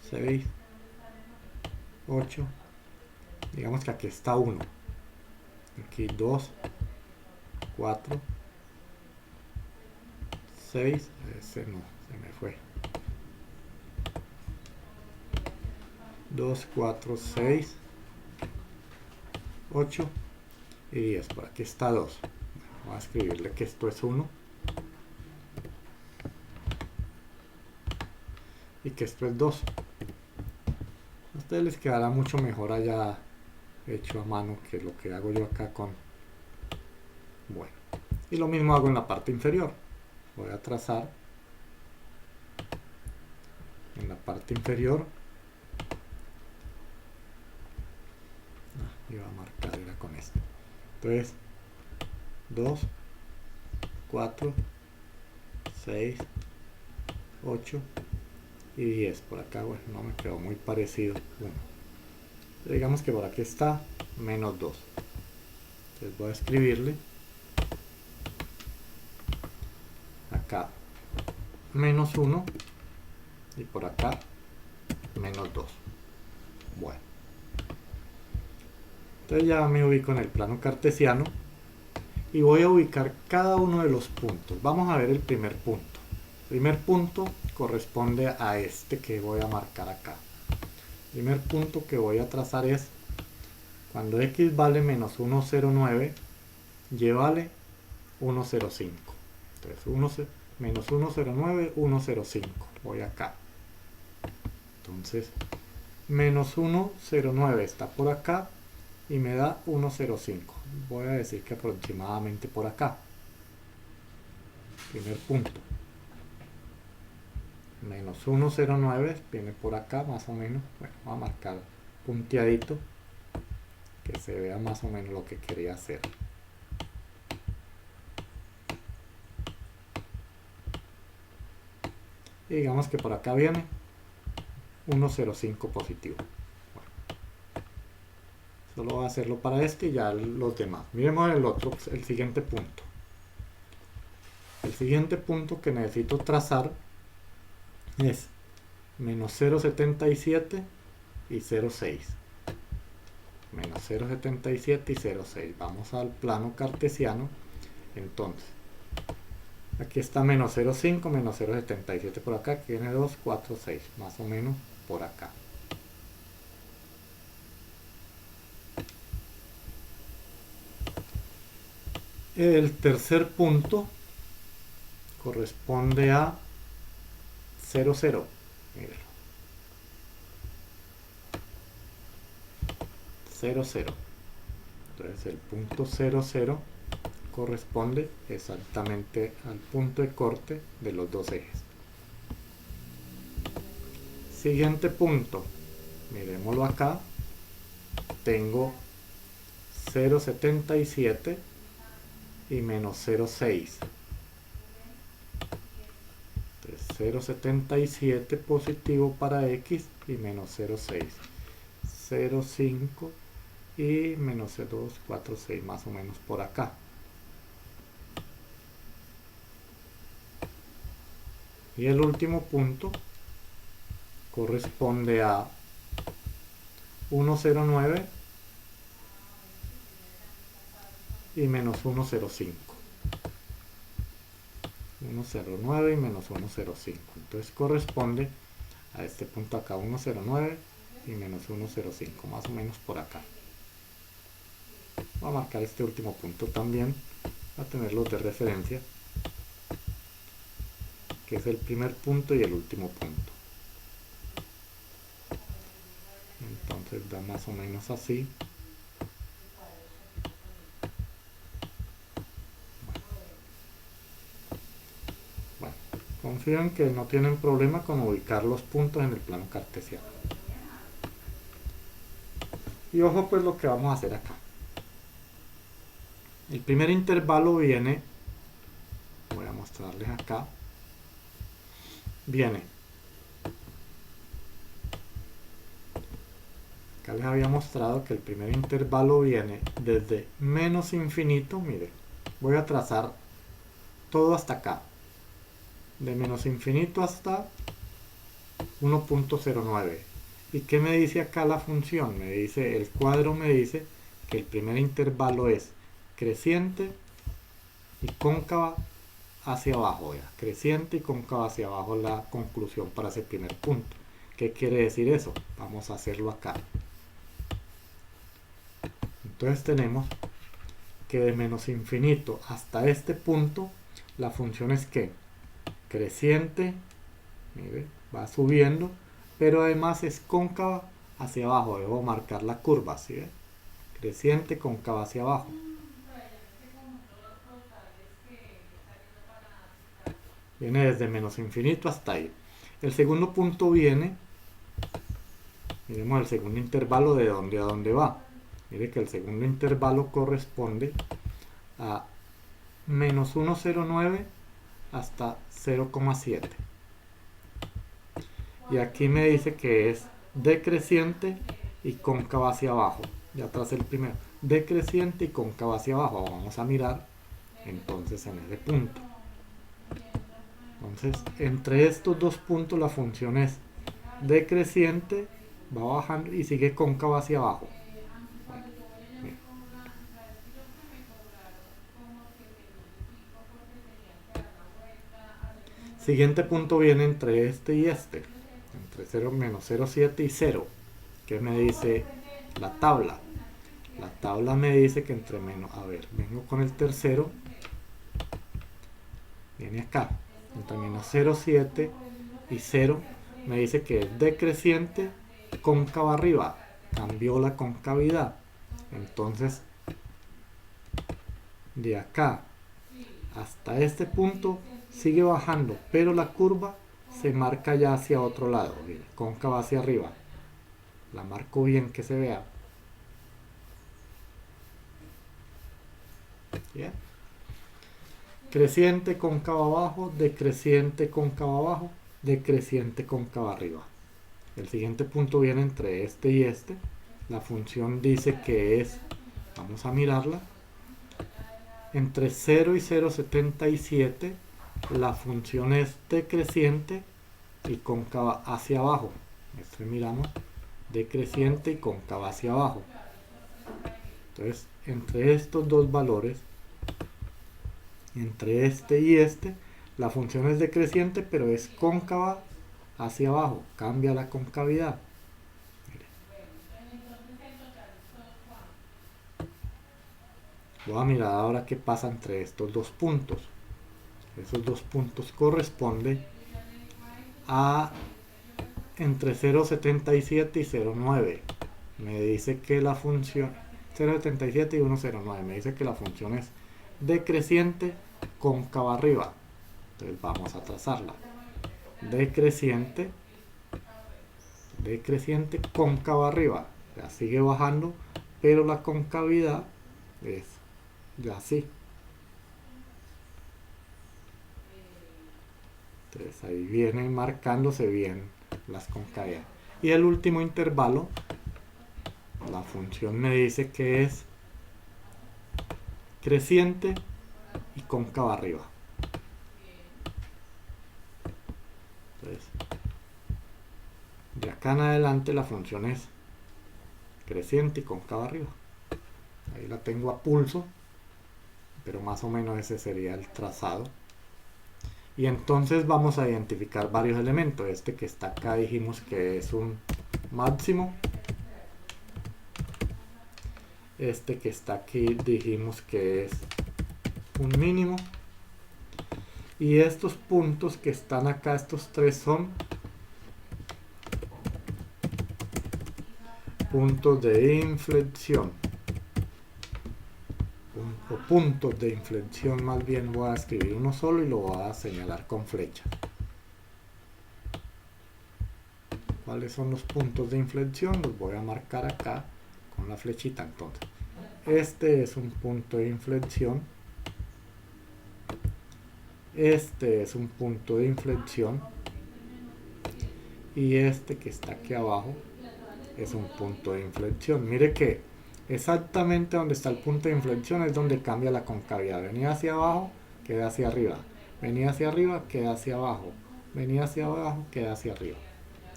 6, 8. Digamos que aquí está 1. Aquí 2, 4, 6. Ese no, se me fue. 2, 4, 6, 8 y 10. Por aquí está 2. Voy a escribirle que esto es 1 y que esto es 2. A ustedes les quedará mucho mejor allá hecho a mano que lo que hago yo acá con... Bueno, y lo mismo hago en la parte inferior. Voy a trazar en la parte inferior. Iba a marcar, era con esto. Entonces 2, 4, 6, 8 y 10. Por acá, bueno, no me quedó muy parecido. 1. Digamos que por aquí está menos 2. Entonces voy a escribirle acá menos 1 y por acá menos 2. Bueno, entonces ya me ubico en el plano cartesiano y voy a ubicar cada uno de los puntos. Vamos a ver el primer punto. El primer punto corresponde a este que voy a marcar acá. El primer punto que voy a trazar es cuando x vale menos 1,09, y vale 1,05. Entonces menos 1,09, 1,05. Voy acá. Entonces menos 1,09 está por acá y me da 1,05. Voy a decir que aproximadamente por acá. Primer punto. Menos 1,09 viene por acá más o menos. Bueno, voy a marcar punteadito que se vea más o menos lo que quería hacer. Y digamos que por acá viene 1,05 positivo. Bueno, solo voy a hacerlo para este y ya los demás. Miremos el otro, el siguiente punto. El siguiente punto que necesito trazar es menos 0,77 y 0,6. Menos 0,77 y 0,6. Vamos al plano cartesiano. Entonces, aquí está menos 0,5, menos 0,77 por acá. Aquí viene 2, 4, 6. Más o menos por acá. El tercer punto corresponde a 0, 0. Mírenlo. 0, 0. Entonces el punto 0, 0 corresponde exactamente al punto de corte de los dos ejes. Siguiente punto. Miremoslo acá. Tengo 0,77 y menos 0,6. 0,77 positivo para x y menos 0,6. 0,5 y menos 2, 4, 6 más o menos por acá. Y el último punto corresponde a 1,09 y menos 1,05. 1,09 y menos 1,05. Entonces corresponde a este punto acá, 1,09 y menos 1,05, más o menos por acá. Voy a marcar este último punto también, a tenerlos de referencia, que es el primer punto y el último punto. Entonces da más o menos así. Confío en que no tienen problema con ubicar los puntos en el plano cartesiano. Y ojo pues lo que vamos a hacer acá. El primer intervalo viene, voy a mostrarles acá, viene, acá les había mostrado que el primer intervalo viene desde menos infinito, mire, voy a trazar todo hasta acá, de menos infinito hasta 1.09. ¿Y qué me dice acá la función? Me dice, el cuadro me dice que el primer intervalo es creciente y cóncava hacia abajo, ya. Creciente y cóncava hacia abajo, la conclusión para ese primer punto. ¿Qué quiere decir eso? Vamos a hacerlo acá. Entonces tenemos que de menos infinito hasta este punto, la función es que creciente, mire, va subiendo, pero además es cóncava hacia abajo. Debo marcar la curva, ¿sí? Creciente, cóncava hacia abajo. Viene desde menos infinito hasta ahí. El segundo punto viene, miremos el segundo intervalo de dónde a dónde va. Mire que el segundo intervalo corresponde a menos 1,09 hasta 0,7. Y aquí me dice que es decreciente y cóncava hacia abajo. Ya tras el primero, decreciente y cóncava hacia abajo. Vamos a mirar entonces en ese punto. Entonces, entre estos dos puntos la función es decreciente, va bajando y sigue cóncava hacia abajo. Bueno, siguiente punto viene entre este y este, entre 0, menos 0,7 y 0. ¿Qué me dice la tabla? La tabla me dice que entre menos, a ver, vengo con el tercero, viene acá, entre menos 0,7 y 0, me dice que es decreciente, cóncava arriba, cambió la concavidad. Entonces, de acá hasta este punto sigue bajando, pero la curva se marca ya hacia otro lado, cóncava hacia arriba. La marco bien que se vea. ¿Bien? Creciente, cóncava abajo, decreciente, cóncava abajo, decreciente, cóncava arriba. El siguiente punto viene entre este y este. La función dice que es, vamos a mirarla, entre 0 y 0,77 la función es decreciente y cóncava hacia abajo. Este miramos, decreciente y cóncava hacia abajo. Entonces, entre estos dos valores, entre este y este, la función es decreciente, pero es cóncava hacia abajo, cambia la concavidad. Mire. Voy a mirar ahora qué pasa entre estos dos puntos. Esos dos puntos corresponden a entre 0,77 y 0,9. Me dice que la función 0,77 y 1,09. Me dice que la función es decreciente, cóncava arriba. Entonces vamos a trazarla. Decreciente, decreciente, cóncava arriba. Ya sigue bajando, pero la concavidad es ya así. Entonces ahí vienen marcándose bien las concavidades. Y el último intervalo, la función me dice que es creciente y cóncava arriba. Entonces, de acá en adelante la función es creciente y cóncava arriba. Ahí la tengo a pulso, pero más o menos ese sería el trazado. Y entonces vamos a identificar varios elementos. Este que está acá dijimos que es un máximo. Este que está aquí dijimos que es un mínimo. Y estos puntos que están acá, estos tres son puntos de inflexión. O puntos de inflexión, más bien voy a escribir uno solo y lo voy a señalar con flecha. ¿Cuáles son los puntos de inflexión? Los voy a marcar acá con la flechita. Entonces, este es un punto de inflexión. Este es un punto de inflexión. Y este que está aquí abajo es un punto de inflexión. Mire que exactamente donde está el punto de inflexión es donde cambia la concavidad. Venía hacia abajo, queda hacia arriba. Venía hacia arriba, queda hacia abajo. Venía hacia abajo, queda hacia arriba.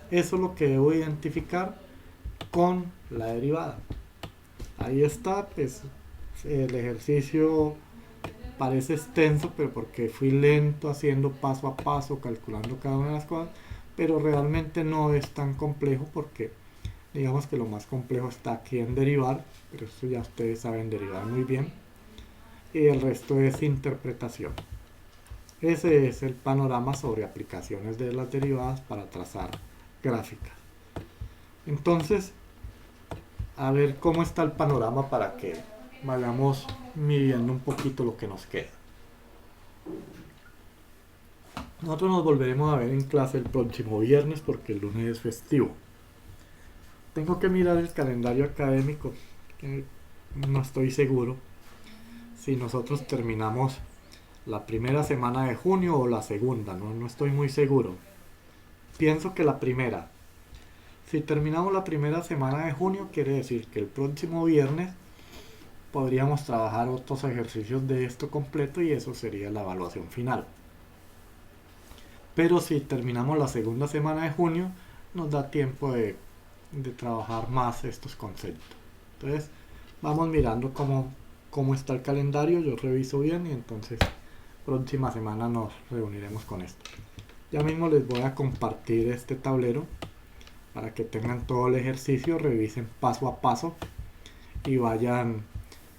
Eso es lo que debo identificar con la derivada. Ahí está, pues el ejercicio parece extenso, pero porque fui lento haciendo paso a paso, calculando cada una de las cosas, pero realmente no es tan complejo porque digamos que lo más complejo está aquí en derivar, pero eso ya ustedes saben derivar muy bien, y el resto es interpretación. Ese es el panorama sobre aplicaciones de las derivadas para trazar gráficas. Entonces, a ver cómo está el panorama para que vayamos midiendo un poquito lo que nos queda. Nosotros nos volveremos a ver en clase el próximo viernes porque el lunes es festivo. Tengo que mirar el calendario académico, que no estoy seguro si nosotros terminamos la primera semana de junio o la segunda, no estoy muy seguro. Pienso que la primera. Si terminamos la primera semana de junio, quiere decir que el próximo viernes podríamos trabajar otros ejercicios de esto completo y eso sería la evaluación final. Pero si terminamos la segunda semana de junio, nos da tiempo de trabajar más estos conceptos. Entonces, vamos mirando cómo está el calendario, yo reviso bien y entonces próxima semana nos reuniremos con esto. Ya mismo les voy a compartir este tablero para que tengan todo el ejercicio, revisen paso a paso y vayan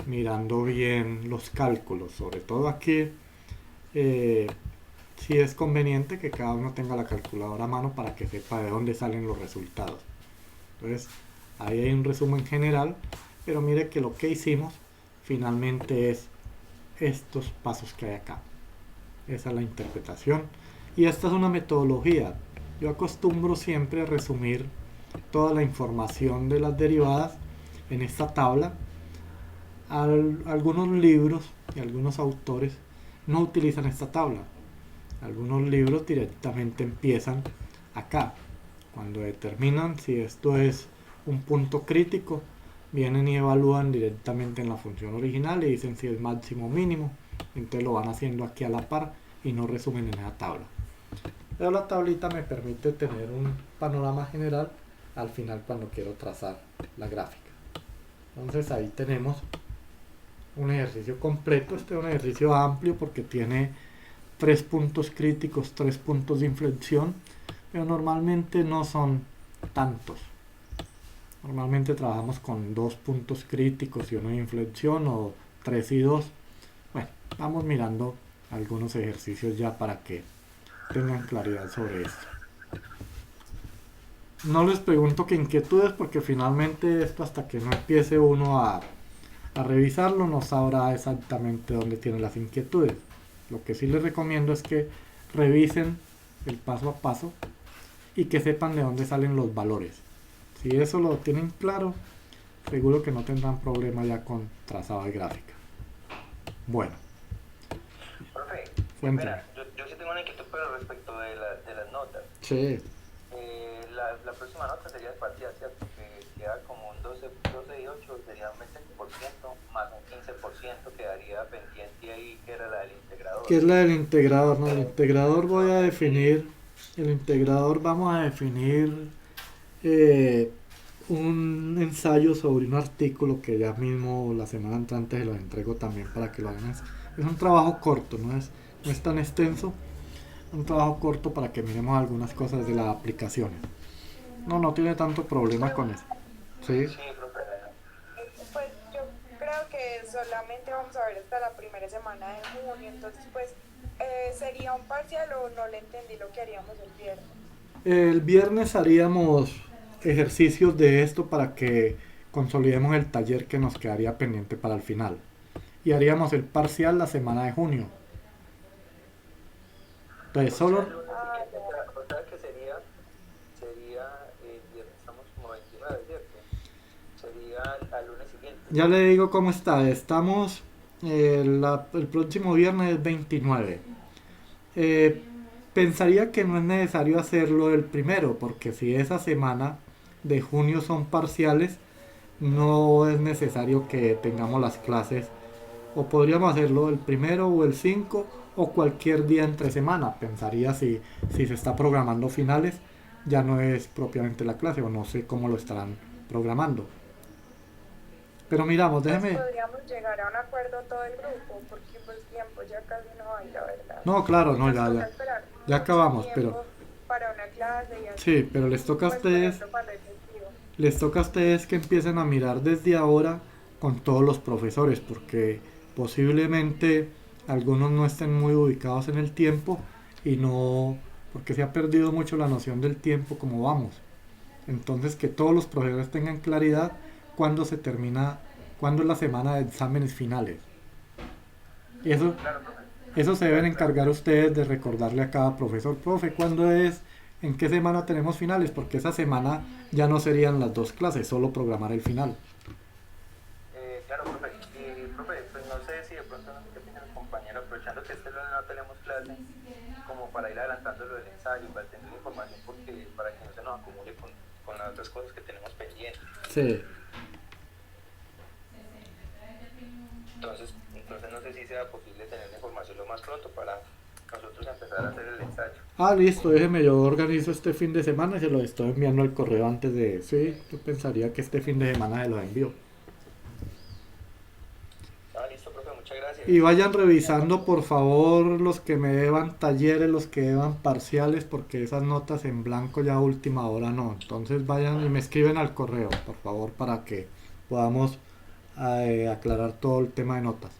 mirando bien los cálculos. Sobre todo aquí, si es conveniente que cada uno tenga la calculadora a mano para que sepa de dónde salen los resultados. Entonces, ahí hay un resumen general, pero mire que lo que hicimos finalmente es estos pasos que hay acá. Esa es la interpretación. Y esta es una metodología. Yo acostumbro siempre a resumir toda la información de las derivadas en esta tabla. Algunos libros y algunos autores no utilizan esta tabla. Algunos libros directamente empiezan acá. Cuando determinan si esto es un punto crítico, vienen y evalúan directamente en la función original y dicen si es máximo o mínimo. Entonces lo van haciendo aquí a la par y no resumen en esa tabla. Pero la tablita me permite tener un panorama general al final cuando quiero trazar la gráfica. Entonces ahí tenemos un ejercicio completo. Este es un ejercicio amplio porque tiene 3 puntos críticos, 3 puntos de inflexión, pero normalmente no son tantos. Normalmente trabajamos con 2 puntos críticos y 1 de inflexión, o 3 y 2. Bueno, vamos mirando algunos ejercicios ya para que tengan claridad sobre esto. No les pregunto qué inquietudes porque finalmente esto hasta que no empiece uno a revisarlo no sabrá exactamente dónde tiene las inquietudes. Lo que sí les recomiendo es que revisen el paso a paso y que sepan de dónde salen los valores. Si eso lo tienen claro, seguro que no tendrán problema ya con trazado de gráfica. Bueno. Profe, Cuéntame. espera, yo sí tengo una inquietud, pero respecto de las notas. Sí. La próxima nota sería parcial, ¿cierto? Que queda como un 12 y 8, sería un 20%, más un 15% quedaría pendiente ahí, que era la del integrador. ¿Qué es la del integrador? No, el integrador voy a definir, el integrador vamos a definir un ensayo sobre un artículo que ya mismo la semana entrante se los entrego también para que lo hagan. Es un trabajo corto, no es tan extenso, un trabajo corto para que miremos algunas cosas de las aplicaciones. No tiene tanto problema con eso. ¿Sí? Sí, profe. Pues yo creo que solamente vamos a ver hasta la primera semana de junio, entonces pues sería un parcial o no le entendí lo que haríamos el viernes. El viernes haríamos ejercicios de esto para que consolidemos el taller que nos quedaría pendiente para el final. Y haríamos el parcial la semana de junio. Entonces solo... O sea, que sería Ya le digo cómo está. Estamos el próximo viernes 29. Eh, Pensaría que no es necesario hacerlo el primero, porque si esa semana de junio son parciales, no es necesario que tengamos las clases. O podríamos hacerlo el primero o el 5 o cualquier día entre semana. Pensaría si se está programando finales, ya no es propiamente la clase o no sé cómo lo estarán programando. Pero miramos, Pues déjeme. podríamos llegar a un acuerdo todo el grupo, porque pues tiempo ya casi no hay, la verdad. No, claro, no, Nos ya, toca ya. esperar Ya mucho acabamos, pero tiempo para una clase y así. sí, pero les toca a Pues por ustedes, ejemplo para el festivo. les toca a ustedes que empiecen a mirar desde ahora con todos los profesores, porque posiblemente algunos no estén muy ubicados en el tiempo y no, porque se ha perdido mucho la noción del tiempo como vamos. Entonces que todos los profesores tengan claridad cuándo se termina, cuándo es la semana de exámenes finales. Y Claro, profe. eso se deben Claro, claro. encargar ustedes de recordarle a cada profesor, profe, ¿cuándo es? ¿En qué semana tenemos finales? Porque esa semana ya no serían las dos clases, solo programar el final. Claro, profe. Y, profe, pues no sé si de pronto no sé qué opina el compañero, aprovechando que este lunes no tenemos clase, como para ir adelantando lo del ensayo, para tener la información, porque para que no se nos acumule con las otras cosas que tenemos pendientes. Sí. Entonces no sé si sea posible tener la información lo más pronto para nosotros empezar a hacer el ensayo. Ah, listo, déjeme, yo organizo este fin de semana y se lo estoy enviando al correo antes de... Sí, yo pensaría que este fin de semana se los envío. Ah, listo, profe, muchas gracias. Y vayan revisando por favor los que me deban talleres, los que deban parciales, porque esas notas en blanco ya a última hora no. Entonces vayan y me escriben al correo, por favor, para que podamos aclarar todo el tema de notas.